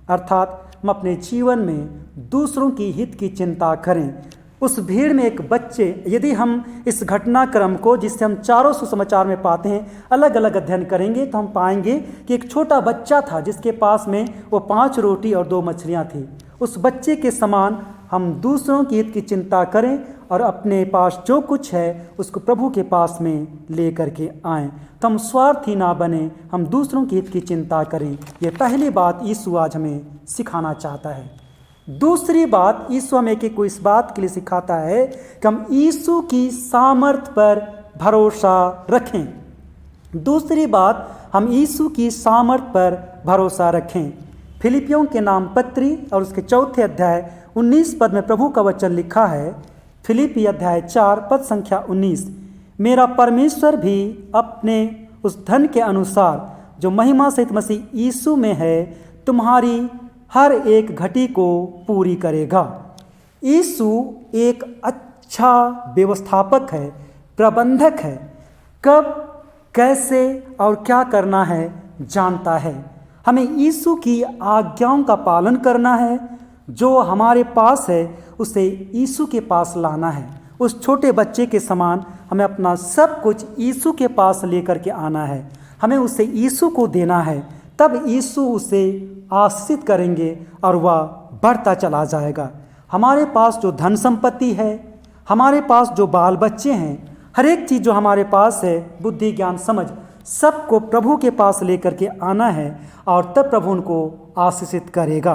अर्थात हम अपने जीवन में दूसरों की हित की चिंता करें। उस भीड़ में एक बच्चे, यदि हम इस घटनाक्रम को जिससे हम चारों सुसमाचार में पाते हैं अलग अलग अध्ययन करेंगे, तो हम पाएंगे कि एक छोटा बच्चा था जिसके पास में वो 5 रोटी और 2 मछलियाँ थी। उस बच्चे के समान हम दूसरों की हित की चिंता करें और अपने पास जो कुछ है उसको प्रभु के पास में ले करके आएँ। तो हम स्वार्थी ना बने, हम दूसरों की हित की चिंता करें। ये पहली बात यीशु आज हमें सिखाना चाहता है। दूसरी बात, यीशु हमें को इस बात के लिए सिखाता है कि हम यीशु की सामर्थ पर भरोसा रखें। दूसरी बात, हम यीशु की सामर्थ पर भरोसा रखें। फिलिपियों के नाम पत्री और उसके 4 अध्याय 19 पद में प्रभु का वचन लिखा है। फिलिपी अध्याय 4 पद संख्या 19, मेरा परमेश्वर भी अपने उस धन के अनुसार जो महिमा सहित मसीह यीशु में है तुम्हारी हर एक घटी को पूरी करेगा। यीशु एक अच्छा व्यवस्थापक है, प्रबंधक है। कब, कैसे और क्या करना है जानता है। हमें यीशु की आज्ञाओं का पालन करना है। जो हमारे पास है उसे यीशु के पास लाना है। उस छोटे बच्चे के समान हमें अपना सब कुछ यीशु के पास लेकर के आना है। हमें उसे यीशु को देना है, तब यीशु उसे आशीषित करेंगे और वह बढ़ता चला जाएगा। हमारे पास जो धन संपत्ति है, हमारे पास जो बाल बच्चे हैं, हर एक चीज़ जो हमारे पास है, बुद्धि ज्ञान समझ, सबको प्रभु के पास लेकर के आना है और तब प्रभु उनको आशीषित करेगा।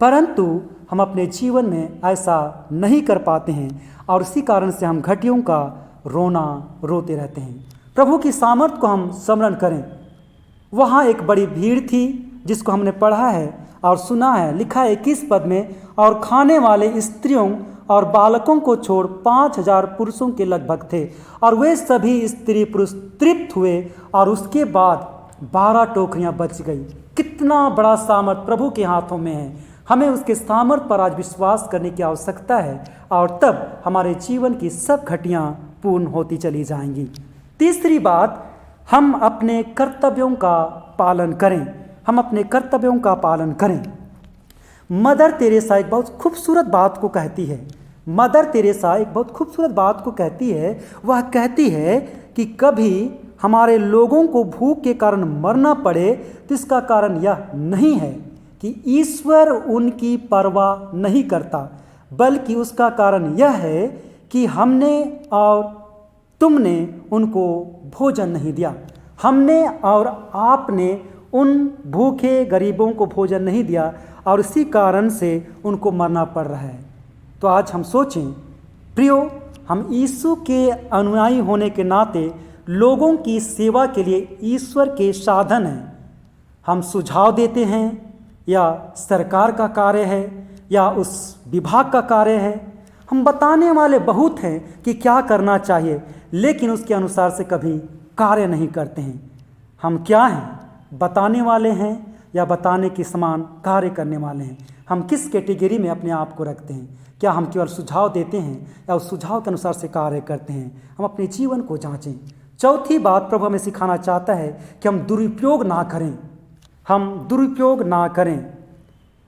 परंतु हम अपने जीवन में ऐसा नहीं कर पाते हैं और इसी कारण से हम घटियों का रोना रोते रहते हैं। प्रभु की सामर्थ को हम स्मरण करें। वहाँ एक बड़ी भीड़ थी जिसको हमने पढ़ा है और सुना है। लिखा है 21 पद में, और खाने वाले स्त्रियों और बालकों को छोड़ 5000 पुरुषों के लगभग थे और वे सभी स्त्री पुरुष तृप्त हुए और उसके बाद 12 टोकरियां बच गई। कितना बड़ा सामर्थ प्रभु के हाथों में है। हमें उसके सामर्थ पर आज विश्वास करने की आवश्यकता है और तब हमारे जीवन की सब घटियां पूर्ण होती चली जाएंगी। तीसरी बात, हम अपने कर्तव्यों का पालन करें। हम अपने कर्तव्यों का पालन करें। मदर तेरेसा एक बहुत खूबसूरत बात को कहती है। मदर तेरेसा एक बहुत खूबसूरत बात को कहती है। वह कहती है कि कभी हमारे लोगों को भूख के कारण मरना पड़े तो इसका कारण यह नहीं है कि ईश्वर उनकी परवाह नहीं करता, बल्कि उसका कारण यह है कि हमने और तुमने उनको भोजन नहीं दिया। हमने और आपने उन भूखे गरीबों को भोजन नहीं दिया और इसी कारण से उनको मरना पड़ रहा है। तो आज हम सोचें प्रियो, हम यीशु के अनुयायी होने के नाते लोगों की सेवा के लिए ईश्वर के साधन हैं। हम सुझाव देते हैं या सरकार का कार्य है या उस विभाग का कार्य है। हम बताने वाले बहुत हैं कि क्या करना चाहिए, लेकिन उसके अनुसार से कभी कार्य नहीं करते हैं। हम क्या हैं? बताने वाले हैं या बताने के समान कार्य करने वाले हैं? हम किस कैटेगरी में अपने आप को रखते हैं? क्या हम केवल सुझाव देते हैं या उस सुझाव के अनुसार से कार्य करते हैं? हम अपने जीवन को जांचें। चौथी बात प्रभु हमें सिखाना चाहता है कि हम दुरुपयोग ना करें। हम दुरुपयोग ना करें।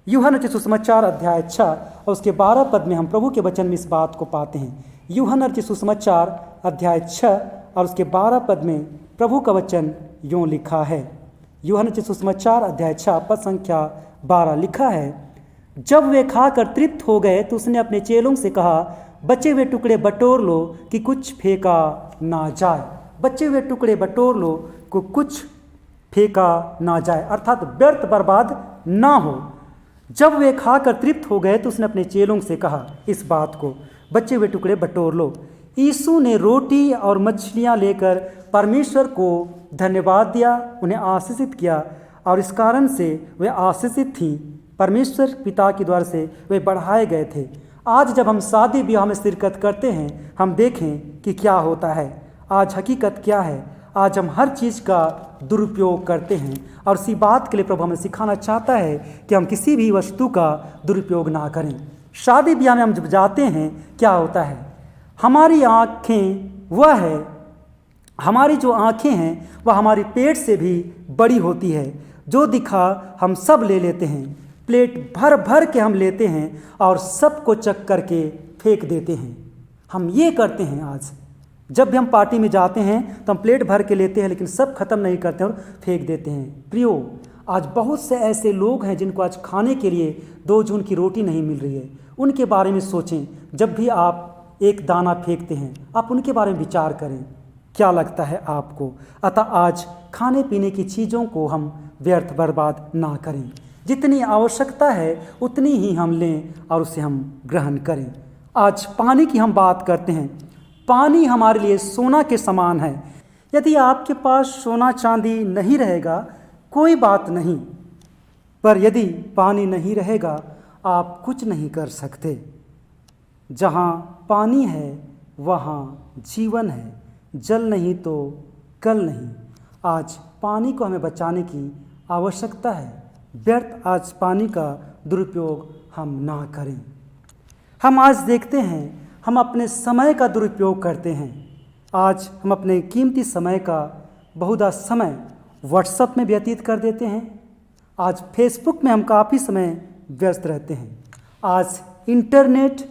यूहन्ना के सुसमाचार अध्याय 6 और उसके 12 पद में हम प्रभु के वचन में इस बात को पाते हैं। यूहन्ना के सुसमाचार अध्याय 6 और उसके 12 पद में प्रभु का वचन यूँ लिखा है। यूहन्ना के सुसमाचार अध्याय 6 पद संख्या 12 लिखा है, जब वे खाकर तृप्त हो गए तो उसने अपने चेलों से कहा, बचे हुए टुकड़े बटोर लो कि कुछ फेंका ना जाए। बचे हुए टुकड़े बटोर लो को कुछ फेंका ना जाए, अर्थात व्यर्थ बर्बाद ना हो। जब वे खाकर तृप्त हो गए तो उसने अपने चेलों से कहा इस बात को, बचे हुए टुकड़े बटोर लो। यीशु ने रोटी और मछलियां लेकर परमेश्वर को धन्यवाद दिया, उन्हें आशीषित किया और इस कारण से वे आशीषित थीं। परमेश्वर पिता के द्वारा से वे बढ़ाए गए थे। आज जब हम शादी ब्याह में शिरकत करते हैं, हम देखें कि क्या होता है। आज हकीकत क्या है? आज हम हर चीज़ का दुरुपयोग करते हैं और इसी बात के लिए प्रभु हमें सिखाना चाहता है कि हम किसी भी वस्तु का दुरुपयोग ना करें। शादी ब्याह में हम जब जाते हैं, क्या होता है? हमारी आँखें वह है, हमारी जो आँखें हैं वह हमारी पेट से भी बड़ी होती है। जो दिखा हम सब ले लेते हैं, प्लेट भर भर के हम लेते हैं और सबको चक करके फेंक देते हैं। हम ये करते हैं। आज जब भी हम पार्टी में जाते हैं तो हम प्लेट भर के लेते हैं, लेकिन सब खत्म नहीं करते और फेंक देते हैं। प्रियो, आज बहुत से ऐसे लोग हैं जिनको आज खाने के लिए 2 जून की रोटी नहीं मिल रही है। उनके बारे में सोचें। जब भी आप एक दाना फेंकते हैं, आप उनके बारे में विचार करें, क्या लगता है आपको? अतः आज खाने पीने की चीज़ों को हम व्यर्थ बर्बाद ना करें। जितनी आवश्यकता है उतनी ही हम लें और उसे हम ग्रहण करें। आज पानी की हम बात करते हैं। पानी हमारे लिए सोना के समान है। यदि आपके पास सोना चांदी नहीं रहेगा कोई बात नहीं, पर यदि पानी नहीं रहेगा आप कुछ नहीं कर सकते। जहाँ पानी है वहाँ जीवन है, जल नहीं तो कल नहीं। आज पानी को हमें बचाने की आवश्यकता है। व्यर्थ आज पानी का दुरुपयोग हम ना करें। हम आज देखते हैं हम अपने समय का दुरुपयोग करते हैं। आज हम अपने कीमती समय का बहुधा समय व्हाट्सएप में व्यतीत कर देते हैं। आज फेसबुक में हम काफ़ी समय व्यस्त रहते हैं। आज इंटरनेट,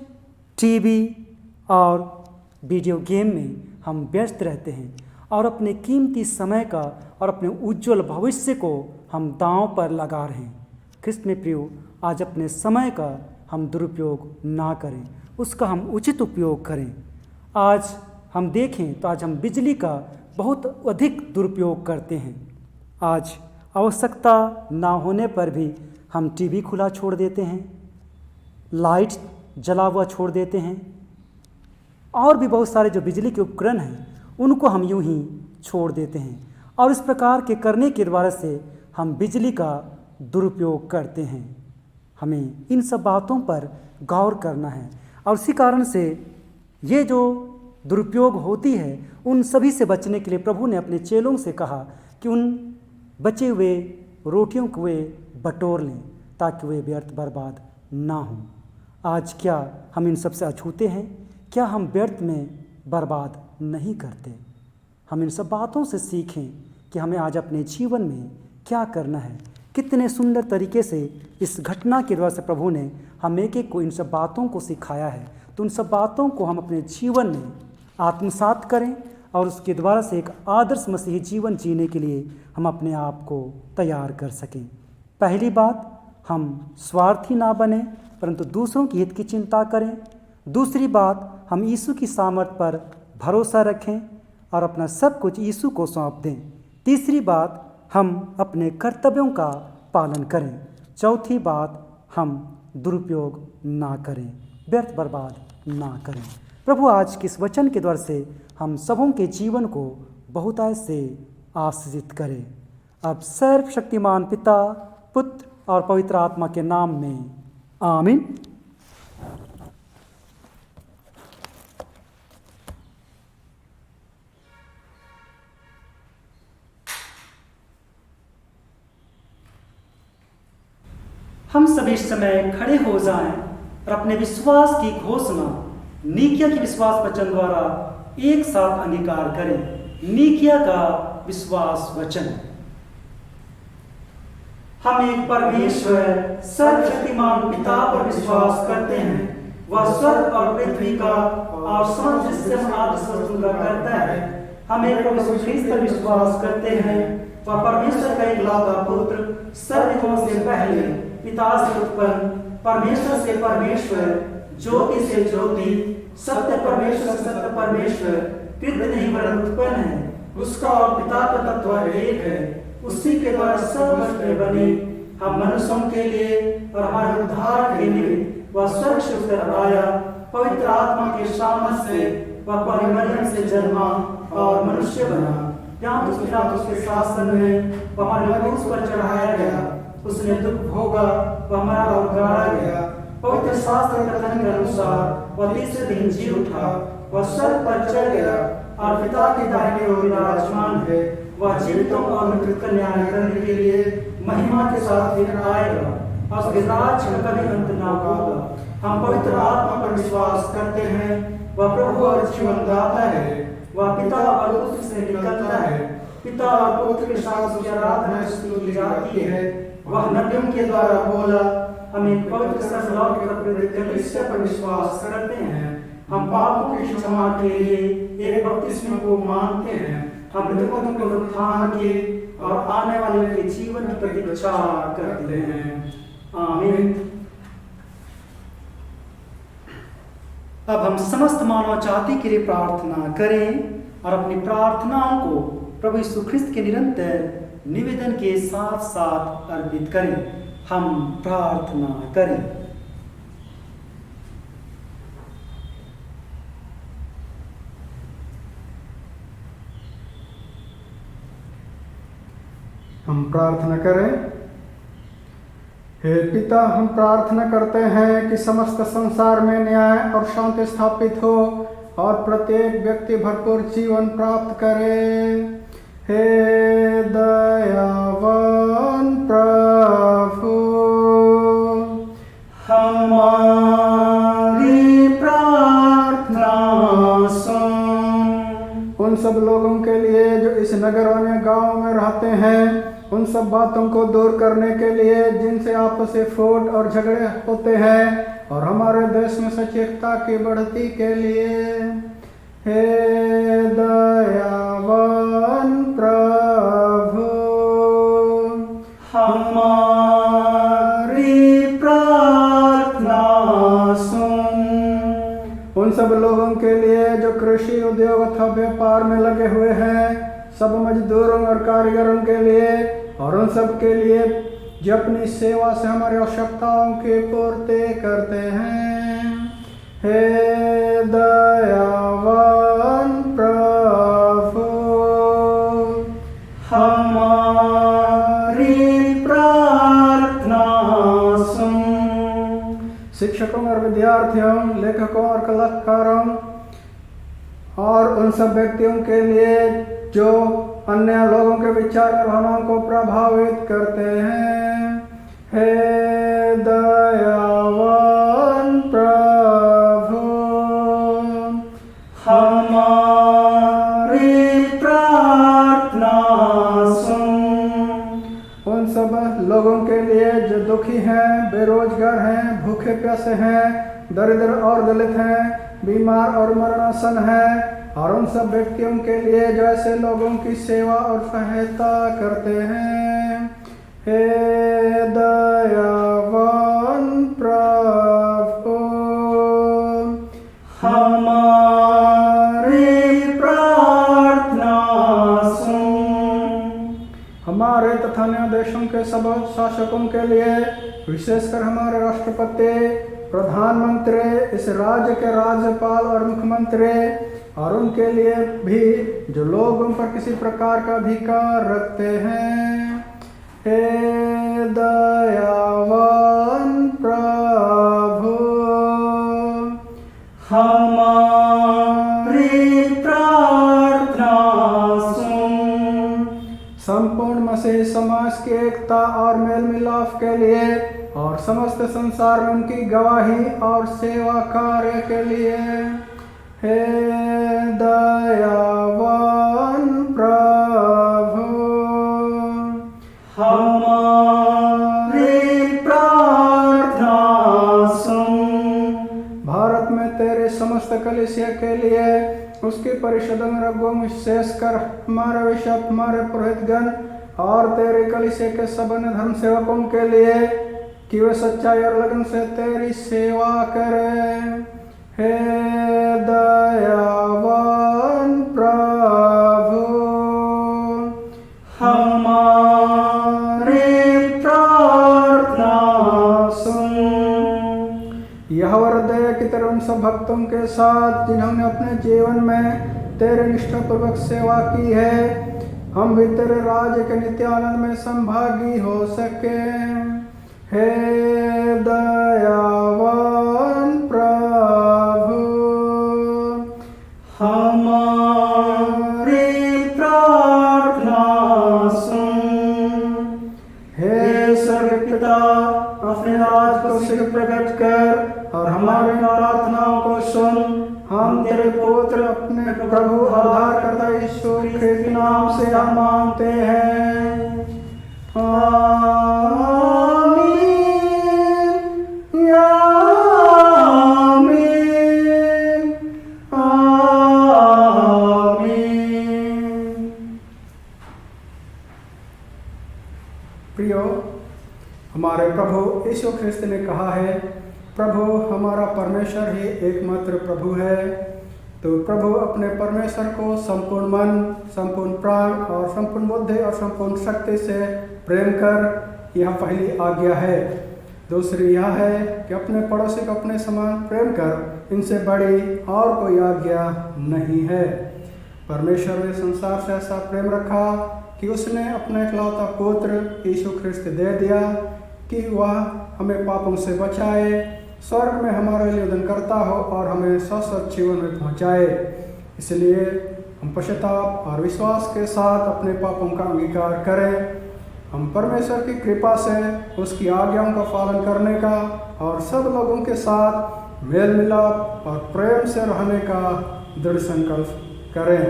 टीवी और वीडियो गेम में हम व्यस्त रहते हैं और अपने कीमती समय का और अपने उज्जवल भविष्य को हम दांव पर लगा रहे हैं। ख्रिस्त में प्रियो, आज अपने समय का हम दुरुपयोग ना करें, उसका हम उचित उपयोग करें। आज हम देखें तो आज हम बिजली का बहुत अधिक दुरुपयोग करते हैं। आज आवश्यकता ना होने पर भी हम टीवी खुला छोड़ देते हैं, लाइट जला हुआ छोड़ देते हैं और भी बहुत सारे जो बिजली के उपकरण हैं उनको हम यूं ही छोड़ देते हैं। और इस प्रकार के करने के द्वारा से हम बिजली का दुरुपयोग करते हैं। हमें इन सब बातों पर गौर करना है और इसी कारण से ये जो दुरुपयोग होती है उन सभी से बचने के लिए प्रभु ने अपने चेलों से कहा कि उन बचे हुए रोटियों को वे बटोर लें ताकि वे व्यर्थ बर्बाद ना हों। आज क्या हम इन सब से अछूते हैं? क्या हम व्यर्थ में बर्बाद नहीं करते? हम इन सब बातों से सीखें कि हमें आज अपने जीवन में क्या करना है। कितने सुंदर तरीके से इस घटना के द्वारा से प्रभु ने हम एक एक को इन सब बातों को सिखाया है। तो उन सब बातों को हम अपने जीवन में आत्मसात करें और उसके द्वारा से एक आदर्श मसीही जीवन जीने के लिए हम अपने आप को तैयार कर सकें। पहली बात, हम स्वार्थी ना बने परंतु दूसरों की हित की चिंता करें। दूसरी बात, हम यीशु की सामर्थ पर भरोसा रखें और अपना सब कुछ यीशु को सौंप दें। तीसरी बात, हम अपने कर्तव्यों का पालन करें। चौथी बात, हम दुरुपयोग ना करें, व्यर्थ बर्बाद ना करें। प्रभु आज के इस वचन के द्वारा से हम सबों के जीवन को बहुतायत से आशीषित करें। अब सर्वशक्तिमान पिता, पुत्र और पवित्र आत्मा के नाम में आमीन। हम सभी इस समय खड़े हो जाएं और अपने विश्वास की घोषणा नीकिया के विश्वास वचन द्वारा एक साथ अंगीकार करें। नीकिया का विश्वास वचन। हम एक परमेश्वर सर्वशक्तिमान पिता पर विश्वास करते हैं। वह स्वर्ग और पृथ्वी का और समस्त आदि वस्तु का करता है। हम एक प्रभु ख्रीस्त पर विश्वास करते हैं। वह परमेश्वर का इकलौता पुत्र, सर्वयुगों से पहले पिता से उत्पन्न, परमेश्वर से परमेश्वर, ज्योति से ज्योति, सत्य परमेश्वर से सत्य परमेश्वर, कृत नहीं वरन उत्पन्न है। उसका और पिता का तत्व एक है। उसी के द्वारा सब वस्तुएं बनी। हम मनुष्यों के लिए और हमारे उद्धार के लिए वह स्वर्ग से उतर आया। पवित्र आत्मा के सामर्थ से वह पवित्र मरियम से जन्मा और मनुष्य बना। यहाँ उसके शासन में वह हमारे क्रूस पर चढ़ाया गया। उसने दुख भोगा, वह मरा और गाड़ा गया। पवित्र शास्त्र कथन के अनुसार वह तीसरे दिन जी उठा। वह स्वर्ग पर चढ़ गया और पिता के दाहिने ओर विराजमान है। वह जीवितों और मृतकों का न्याय करने के लिए महिमा के साथ फिर आएगा और उसके राज्य का कभी अंत न होगा। हम पवित्र आत्मा पर विश्वास करते हैं। वह प्रभु और जीवनदाता है। वह पिता और पुत्र से निकलता है। पिता और पुत्र के साथ उसकी आराधना की जाती है। वह नबियों के द्वारा बोला। हम एक पवित्र सर्वलौकिक कलीसिया पर विश्वास करते हैं। हम पापों की क्षमा के लिए एक बपतिस्मा को मानते हैं। हम मृतकों के उत्थान के और आने वाले के जीवन की प्रतीक्षा करते हैं। आमीन। अब हम समस्त मानव जाति के लिए प्रार्थना करें और अपनी प्रार्थनाओं को प्रभु यीशु ख्रिस्त के निरंतर निवेदन के साथ साथ अर्पित करें। हम प्रार्थना करें। हम प्रार्थना करें। हे पिता, हम प्रार्थना करते हैं कि समस्त संसार में न्याय और शांति स्थापित हो और प्रत्येक व्यक्ति भरपूर जीवन प्राप्त करे। हे दयावान प्रभु, हमारी प्रार्थना सुन। उन सब लोगों के लिए जो इस नगर वाले गांव में रहते हैं, उन सब बातों को दूर करने के लिए जिनसे आपस में फूट और झगड़े होते हैं, और हमारे देश में सचेतता की बढ़ती के लिए। हे दयावान प्रभु, हमारी प्रार्थना सुन। उन सब लोगों के लिए जो कृषि उद्योग अथवा व्यापार में लगे हुए हैं, सब मजदूरों और कारीगरों के लिए, और उन सब के लिए जो अपनी सेवा से हमारी आवश्यकताओं की पूर्ति करते हैं। हे दयावान प्रभु, हमारी प्रार्थना सुन। शिक्षकों और विद्यार्थियों, लेखकों और कलाकारों और उन सब व्यक्तियों के लिए जो अन्य लोगों के विचार और भावनाओं को प्रभावित करते हैं। हे दयावान प्रभु, हमारी प्रार्थना सुन। उन सब लोगों के लिए जो दुखी हैं, बेरोजगार हैं, भूखे प्यासे हैं, दरिद्र और दलित हैं, बीमार और मरणासन हैं, और उन सब व्यक्तियों के लिए जो ऐसे लोगों की सेवा और सहायता करते हैं। हे दयावान प्रभु, हमारी प्रार्थना सुन। हमारे तथा अन्य देशों के सब शासकों के लिए, विशेषकर हमारे राष्ट्रपति, प्रधानमंत्री, इस राज्य के राज्यपाल और मुख्यमंत्री, और उनके लिए भी जो लोग उन पर किसी प्रकार का अधिकार रखते हैं। हे दयावान प्रभु, हमारी प्रार्थना सुन। संपूर्ण मसीही समाज की एकता और मेल मिलाप के लिए, और समस्त संसार में उनकी गवाही और सेवा कार्य के लिए। हे दयावान प्रभु, हमारी प्रार्थना सुन। भारत में तेरे समस्त कलीसिया के लिए, उसके परिषद में रगों, विशेषकर हमारे बिशप, हमारे पुरोहितगण और तेरे कलीसिया के सब अन्य धर्म सेवकों के लिए, कि वे सच्चाई और लगन से तेरी सेवा करें। हे दयावान प्रभु, हमारी प्रार्थना सुन। यह वरदय कि तेरे उन सब भक्तों के साथ जिन्होंने अपने जीवन में तेरे निष्ठापूर्वक सेवा की है, हम भी तेरे राज्य के नित्य आनंद में संभागी हो सके। हे दयावान प्रभु, हमारी प्रार्थना सुन। हे स्वर्गीय पिता, अपने राज को शीघ्र प्रकट कर और हमारी प्रार्थनाओं को सुन। हम तेरे पुत्र अपने प्रभु और उद्धारकर्ता यीशु के नाम से हम मांगते हैं। आमीन, आमीन, आमीन। प्रियो, हमारे प्रभु यीशु ख्रिस्त ने कहा है, प्रभु हमारा परमेश्वर ही एकमात्र प्रभु है। तो प्रभु अपने परमेश्वर को संपूर्ण मन, संपूर्ण प्राण और संपूर्ण बुद्धि और संपूर्ण शक्ति से प्रेम कर, यह पहली आज्ञा है। दूसरी यह है कि अपने पड़ोसी को अपने समान प्रेम कर, इनसे बड़ी और कोई आज्ञा नहीं है। परमेश्वर ने संसार से ऐसा प्रेम रखा कि उसने अपना इकलौता पुत्र यीशु ख्रिस्त दे दिया कि वह हमें पापों से बचाए, स्वर्ग में हमारा निवेदन करता हो और हमें शाश्वत जीवन में पहुंचाए। इसलिए हम पश्चाताप और विश्वास के साथ अपने पापों का अंगीकार करें। हम परमेश्वर की कृपा से उसकी आज्ञाओं का पालन करने का और सब लोगों के साथ मेल मिलाप और प्रेम से रहने का दृढ़ संकल्प करें।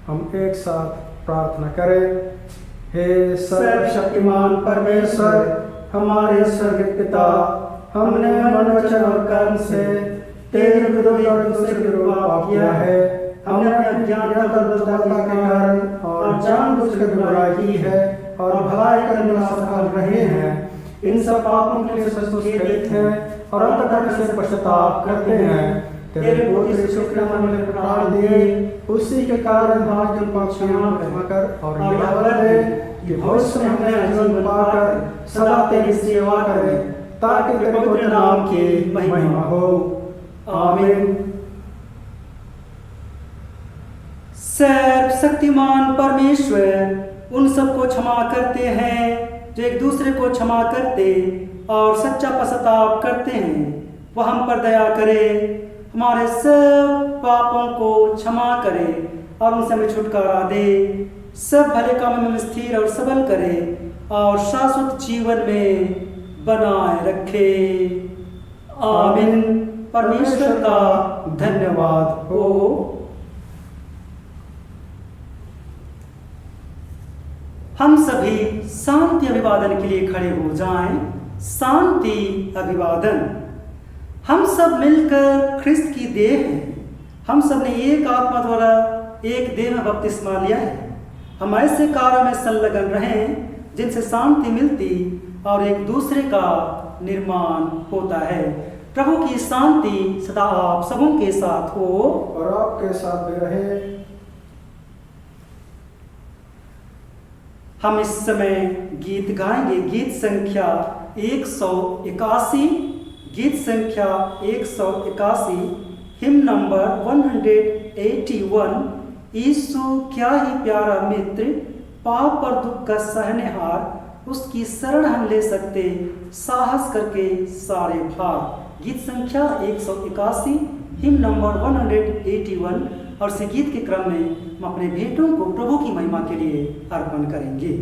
हम एक साथ प्रार्थना करें। हे सर्वशक्तिमान परमेश्वर, हमारे स्वर्गीय पिता, हमने मन वचन और कर्म से तेरे विरुद्ध और दूसरे के विरुद्ध पाप किया है। हमने अपने अज्ञानता के कारण और जानबूझकर बुराई की है और भलाई करने में असफल रहे हैं। इन सब पापों के लिए सचमुच खेदित हैं और अंततः से पश्चाताप करते हैं। तेरे पुत्र यीशु के नाम में प्राण दिए, उसी के कारण आज हम पाप क्षमा कर और निवारण दे कि भविष्य में हमें जीवन पाकर सदा तेरी सेवा करें, ताकि तेरे पवित्र नाम की महिमा हो। आमीन। सर्वशक्तिमान परमेश्वर उन सबको क्षमा करते हैं जो एक दूसरे को क्षमा करते और सच्चा पश्चाताप करते हैं। वह हम पर दया करे, हमारे सब पापों को क्षमा करे और उनसे हमें छुटकारा दे, सब भले कामों में स्थिर और सबल करे और शाश्वत जीवन में बनाए रखे। आमीन। परमेश्वर का धन्यवाद हो। हम सभी शांति अभिवादन के लिए खड़े हो जाएं। शांति अभिवादन। हम सब मिलकर ख्रिस्त की देह हैं। हम सब ने एक आत्मा द्वारा एक देह में बपतिस्मा लिया है। हम ऐसे कार्यों में संलग्न रहें जिनसे शांति मिलती और एक दूसरे का निर्माण होता है। प्रभु की शांति सदा आप सबों के साथ हो और आपके साथ भी रहे। हम इस समय गीत गाएंगे। गीत संख्या 181, गीत संख्या 181, हिम नंबर 181। यीशु क्या ही प्यारा मित्र, पाप और दुख का सहनेहार, उसकी शरण हम ले सकते साहस करके सारे भार। गीत संख्या 181, हिम नंबर 181। और इस गीत के क्रम में हम अपने भेंटों को प्रभु की महिमा के लिए अर्पण करेंगे।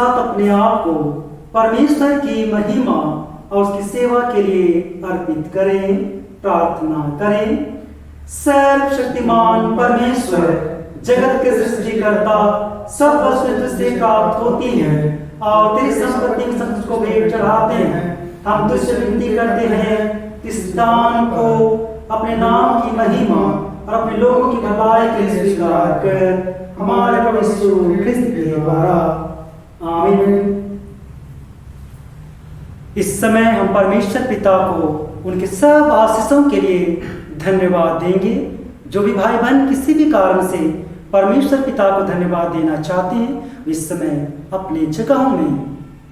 साथ अपने आप को परमेश्वर की महिमा और उसकी सेवा के लिए अर्पित करें। प्रार्थना करें। सर्वशक्तिमान परमेश्वर, जगत के सृष्टिकर्ता, सब वस्तु तुझसे प्राप्त होती है और तेरी संपत्ति में सब को भेंट चढ़ाते हैं। हम तुझसे विनती करते हैं इस दान को अपने नाम की महिमा और अपने लोगों की भलाई के लिए स्वीकार कर, हमारे प्रभु यीशु ख्रिस्त के द्वारा। आमीन। इस समय हम परमेश्वर पिता को उनके सब आशीषों के लिए धन्यवाद देंगे। जो भी भाई बहन किसी भी कारण से परमेश्वर पिता को धन्यवाद देना चाहते हैं, इस समय अपने जगहों में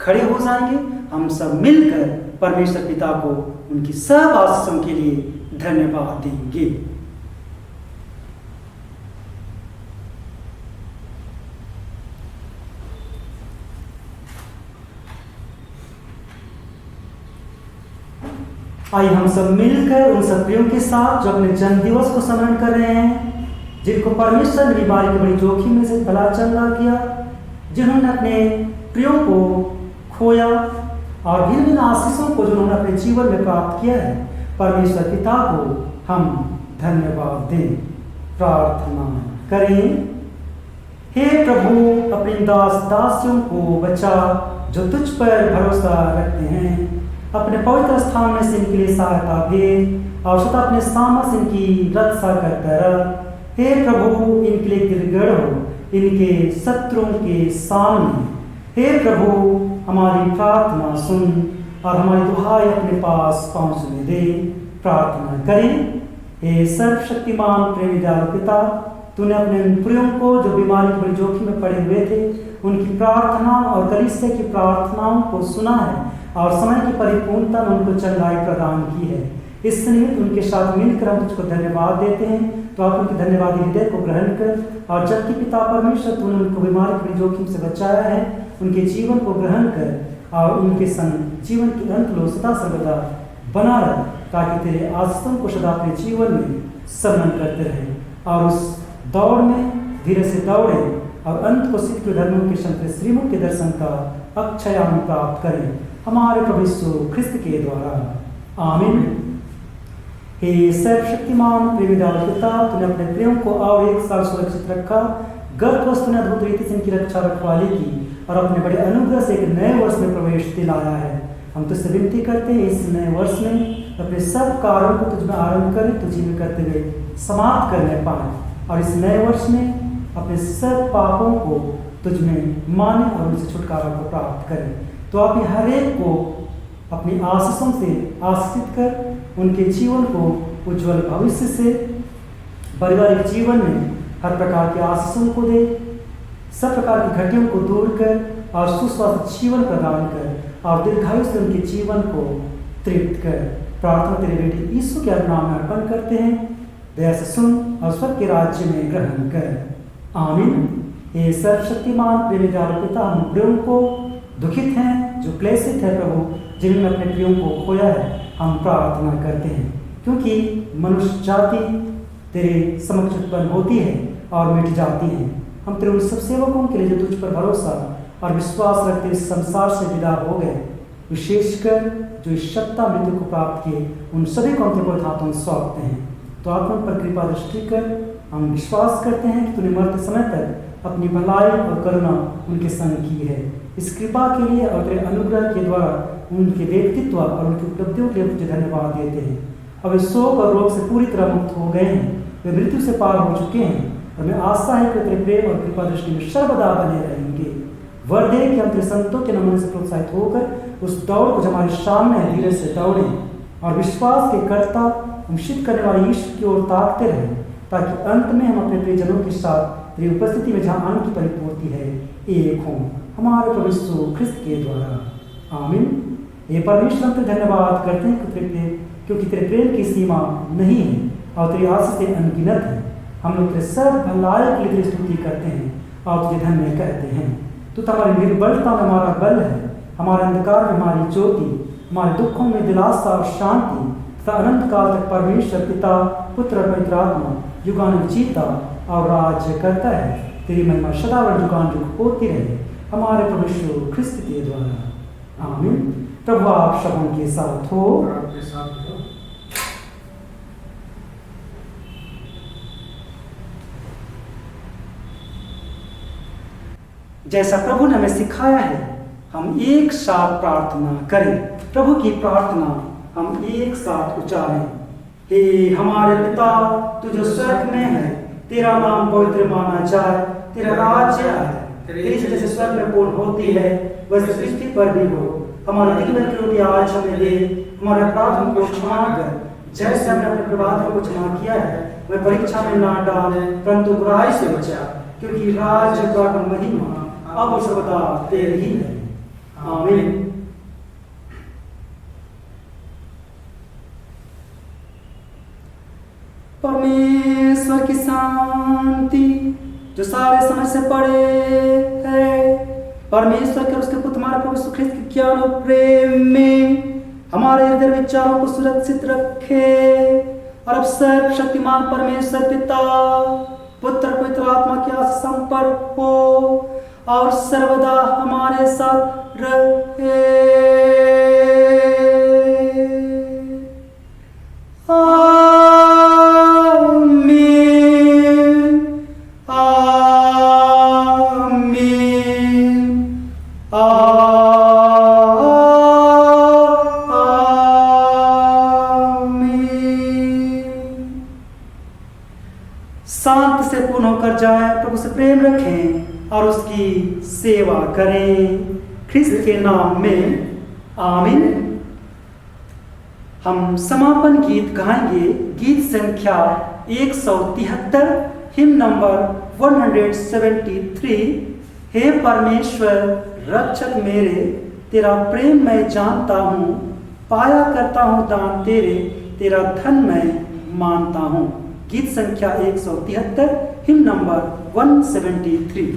खड़े हो जाएंगे। हम सब मिलकर परमेश्वर पिता को उनकी सब आशीषों के लिए धन्यवाद देंगे। आइए हम सब मिलकर उन सब प्रियों के साथ जो अपने जन्म दिवस को स्मरण कर रहे हैं, जिनको परमेश्वर ने बीमारी की बड़ी जोखिम में से भला चंगा किया, जिन्होंने अपने प्रियों को खोया और भिन्न भिन्न आशीषों को जिन्होंने अपने जीवन में प्राप्त किया है, परमेश्वर पिता को हम धन्यवाद दें। प्रार्थना करें। हे प्रभु, अपने दास दासियों को बचा जो तुझ पर भरोसा रखते हैं। अपने पवित्र स्थान में से इनके लिए सहायता भेज और सदा अपने सामस इनकी रक्षा करता रह। हे प्रभु, इनके लिए गिरगड़ हो इनके शत्रुओं के सामने। हे प्रभु, हमारी प्रार्थना सुन और हमारी दुहाई अपने पास पहुंचने दे। प्रार्थना करें। हे सर्वशक्तिमान प्रेमी दयालु पिता, तूने अपने उन प्रियों को जो बीमारी की बड़ी जोखिम में पड़े हुए थे, उनकी प्रार्थना और कलीसिया की प्रार्थनाओं को सुना है और समय की परिपूर्णता में उनको चंगाई प्रदान की है। इस निमित्त उनके साथ मिलकर हम तुझको धन्यवाद देते हैं। तो आप उनके धन्यवादी हृदय को ग्रहण कर और जबकि पिता परमेश्वर तूने उनको बीमारी की जोखिम से बचाया है, उनके जीवन को ग्रहण कर और उनके संग जीवन के अंत लो सदा सर्वदा बना रह, ताकि तेरे आशीषों को सदा अपने जीवन में स्मरण करते रहे और उस दौड़ में धीरे से दौड़े और अंत को सिद्ध धर्मों के संत श्रीमुख के दर्शन का अक्षयामी प्राप्त करें, हमारे प्रभु यीशु ख्रिस्त के द्वारा। आमीन। हे सर्वशक्तिमान प्रेमी दयालु पिता, तूने अपने प्रियों को और एक साल सुरक्षित रखा। गर्भवश तूने अद्भुत रीति से इनकी रक्षा रखवाली की और अपने बड़े अनुग्रह से एक नए वर्ष में प्रवेश दिलाया है। हम तुझसे विनती करते हैं इस नए वर्ष में अपने सब कार्यों को तुझ में आरंभ करें, तुझी में करते हुए समाप्त करने पाए और इस नए वर्ष में अपने सब पापों को तुझ में माने और उनसे छुटकारा को प्राप्त करें। तो आप हर एक को अपनी आशीषों से आशीषित कर उनके जीवन को उज्जवल भविष्य से पारिवारिक जीवन में हर प्रकार के आशीषों को दे, सब प्रकार की घटियों को दूर कर और सुस्वास्थ्य जीवन प्रदान कर और दीर्घायु से उनके जीवन को तृप्त कर। प्रार्थना तेरे बेटे यीशु के नाम में अर्पण करते हैं। दया से सुन और स्वर्ग के राज्य में ग्रहण कर। आमीन। हे सर्वशक्तिमान प्रेमी दयालु पिता, हम प्रियों को दुखित हैं जो क्लेशित है प्रभु, जिन्होंने अपने प्रियों को खोया है, हम प्रार्थना करते हैं क्योंकि मनुष्य जाति तेरे समक्ष उत्पन्न होती है और मिट जाती है। हम तेरे उन सब सेवकों के लिए जो तुझ पर भरोसा और विश्वास रखते इस संसार से विदा हो गए, विशेषकर जो इस सत्ता मृत्यु को प्राप्त किए, उन सभी को हम तेरे पवित्र हाथों में सौंपते हैं। तो आप उन पर कृपा दृष्टि कर। हम विश्वास करते हैं कि तूने मरते समय तक अपनी भलाई और करुणा उनके संग की है। इस कृपा के लिए और तेरे अनुग्रह के द्वारा उनके व्यक्तित्व और उनकी उपलब्धियों के लिए तुझे धन्यवाद देते हैं। अब वे शोक और रोग से पूरी तरह मुक्त हो गए हैं, वे मृत्यु से पार हो चुके हैं और मैं आशा है कि तेरे प्रेम और कृपा दृष्टि में सर्वदा बने रहेंगे। वर दे कि हम तेरे संतों के नमूने से प्रोत्साहित होकर उस दौड़ को जो हमारे सामने है धीरे से दौड़ें और विश्वास के कर्ता निश्चित करने वाले ईश्वर की ओर ताकते रहें, ताकि अंत में हम अपने प्रियजनों के साथ तेरी उपस्थिति में जहाँ आनंद की परिपूर्ति है एक हों, हमारे प्रभु यीशु ख्रिस्त के द्वारा। आमीन। ये परमेश्वर हम तेरे धन्यवाद करते हैं क्योंकि तेरे प्रेम की सीमा नहीं है और तेरी आशीष अनगिनत है। हम लोग तेरे सब भलाई के लिए तेरी स्तुति करते हैं और तुझे धन्य कहते हैं। तू तो हमारी निर्बलता में हमारा बल है, हमारे अंधकार में हमारी ज्योति, हमारे दुखों में दिलासा और शांति तथा अनंत काल तक परमेश्वर पिता पुत्र और पवित्र आत्मा युगानुग जीता और राज्य करता है। तेरी महिमा सदा व युगानुग होती रहे। हमारे प्रभु यीशु ख्रिस्त के द्वारा। आमीन। प्रभु आप सबों के साथ हो। और आपके साथ हो। जैसा प्रभु ने हमें सिखाया है, हम एक साथ प्रार्थना करें। प्रभु की प्रार्थना हम एक साथ उच्चारें। हे हमारे पिता, तू जो स्वर्ग में है, तेरा नाम पवित्र माना जाए, तेरा राज्य आए, तेरी इच्छा जैसे स्वर्ग में पूर्ण होती है वैसे पृथ्वी पर भी हो। हमारा दिन की रोटी आज हमें दे, हमारे अपराधों को क्षमा कर, जैसे हमने अपने अपराधों को क्षमा किया है। वह परीक्षा में ना डाले, परंतु बुराई से बचा, क्योंकि राज्य का महिमा अब सर्वदा तेरी ही है। आमीन। परमेश्वर की शांति जो सारे समझ से परे है, परमेश्वर के उसके पुत्र हमारे प्रभु यीशु ख्रिस्त के ज्ञान और प्रेम में हमारे हृदय विचारों को सुरक्षित रखे, और अब सर्वशक्तिमान परमेश्वर पिता, पुत्र पवित्र आत्मा के संपर्क हो और सर्वदा हमारे साथ रहे। शांत से पूर्ण होकर जाए, प्रभु से प्रेम रखें और उसकी सेवा करें, ख्रिस्त के नाम में। आमीन। हम समापन गीत गाएंगे, गीत संख्या 173, हिम नंबर 173। हे परमेश्वर रक्षक मेरे, तेरा प्रेम मैं जानता हूँ, पाया करता हूँ दान तेरे, तेरा धन मैं मानता हूँ। गीत संख्या 173, हिम नंबर 173।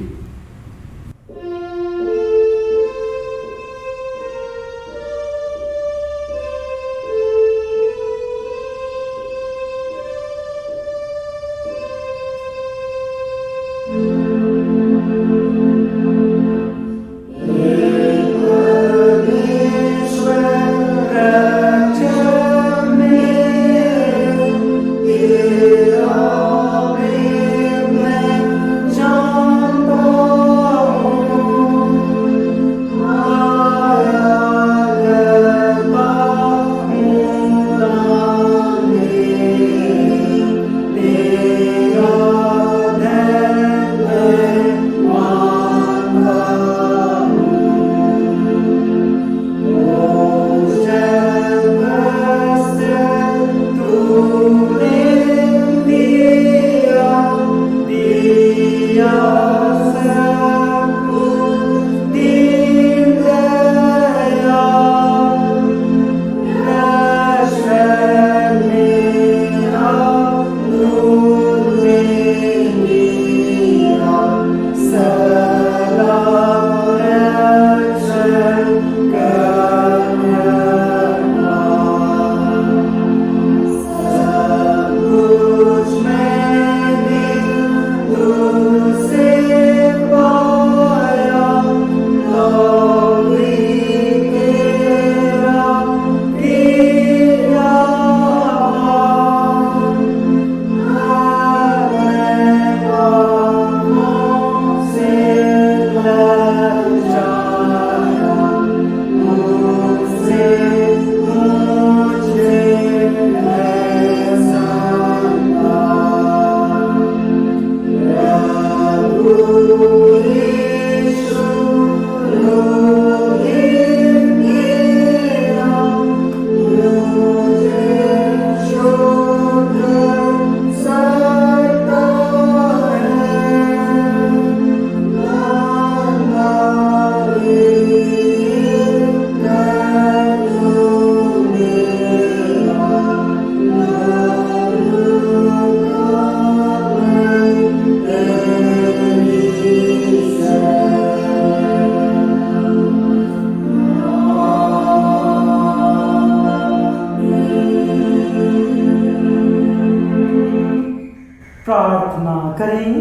प्रार्थना करें।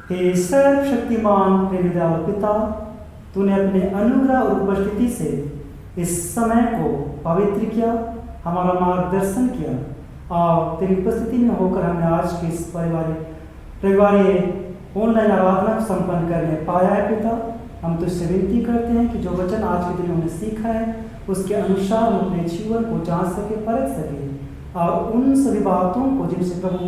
हे सर्वशक्तिमान प्रेमदार पिता, तूने अपने अनुग्रह और उपस्थिति से इस समय को पवित्र किया, हमारा मार्गदर्शन किया और तेरी उपस्थिति में होकर हमने आज के इस रविवारी ऑनलाइन आराधना को संपन्न करने पाया है। पिता, हम तुझसे विनती करते हैं कि जो वचन आज के दिन हमने सीखा है उसके अनुसार हम अपने जीवन को जांच सके, परख सके और उन सभी बातों को जिनसे प्रभु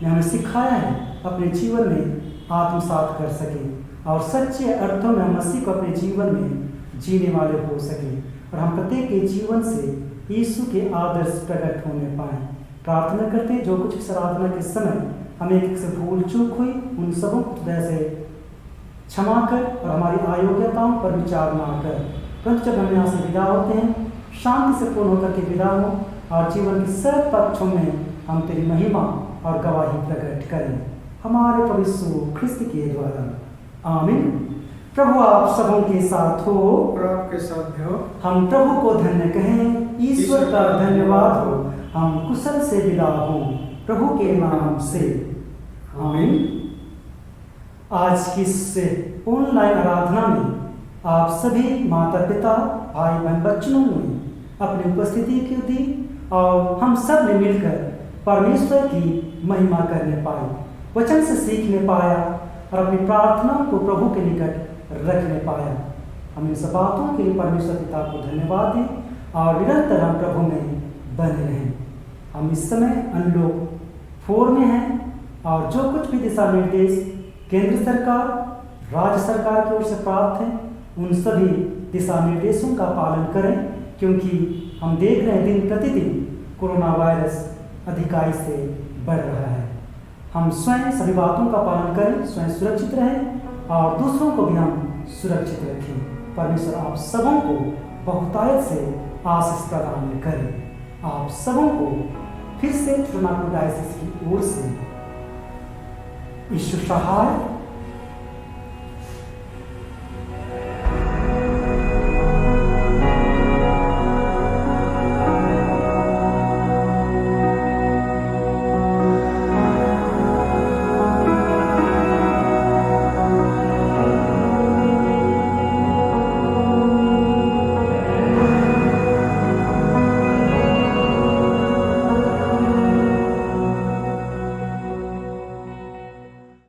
ने हमें सिखाया है अपने जीवन में आत्मसात कर सके और सच्चे अर्थों में हम मसीह को अपने जीवन में जीने वाले हो सके और हम प्रत्येक के जीवन से यीशु के आदर्श प्रकट होने पाए। प्रार्थना करते हैं जो कुछ इस आराधना के समय हमें एक से भूल चूक हुई उन सबों को हृदय से क्षमा कर और हमारी अयोग्यताओं पर विचार ना कर, परंतु जब हम यहाँ से विदा होते हैं शांति से पूर्ण होकर के विदा हो और जीवन के सब पक्षों में हम तेरी महिमा और गवाही प्रकट करें हमारे प्रभु यीशु ख्रिस्त के द्वारा, आमीन। प्रभु आप सबों के साथ हो और आपके साथ भी हो। हम प्रभु को धन्य कहें, ईश्वर का धन्यवाद हो, हम कुशल से विदा हों प्रभु के नाम से, आमीन। आज की इस ऑनलाइन आराधना में आप सभी माता पिता भाई बहन बच्चों ने अपनी उपस्थिति की दी और हम सब ने मिलकर परमेश्वर की महिमा करने पाई, वचन से सीखने पाया और अपनी प्रार्थनाओं को प्रभु के निकट रखने पाया। हम इन सब बातों के लिए परमेश्वर पिता को धन्यवाद दें और निरंतर हम प्रभु में बने रहें। हम इस समय अनलॉक 4 में हैं और जो कुछ भी दिशा निर्देश केंद्र सरकार राज्य सरकार की ओर से प्राप्त हैं उन सभी दिशा निर्देशों का पालन करें, क्योंकि हम देख रहे हैं दिन प्रतिदिन कोरोना वायरस अधिकाई से बढ़ रहा है। हम स्वयं सभी बातों का पालन करें, स्वयं सुरक्षित रहें और दूसरों को भी हम सुरक्षित रखें। परमेश्वर आप सबों को बहुतायत से आशीष प्रदान करें। आप सबों को फिर से त्रिनाकुर डायसिस की ओर से ईश्वर सहाय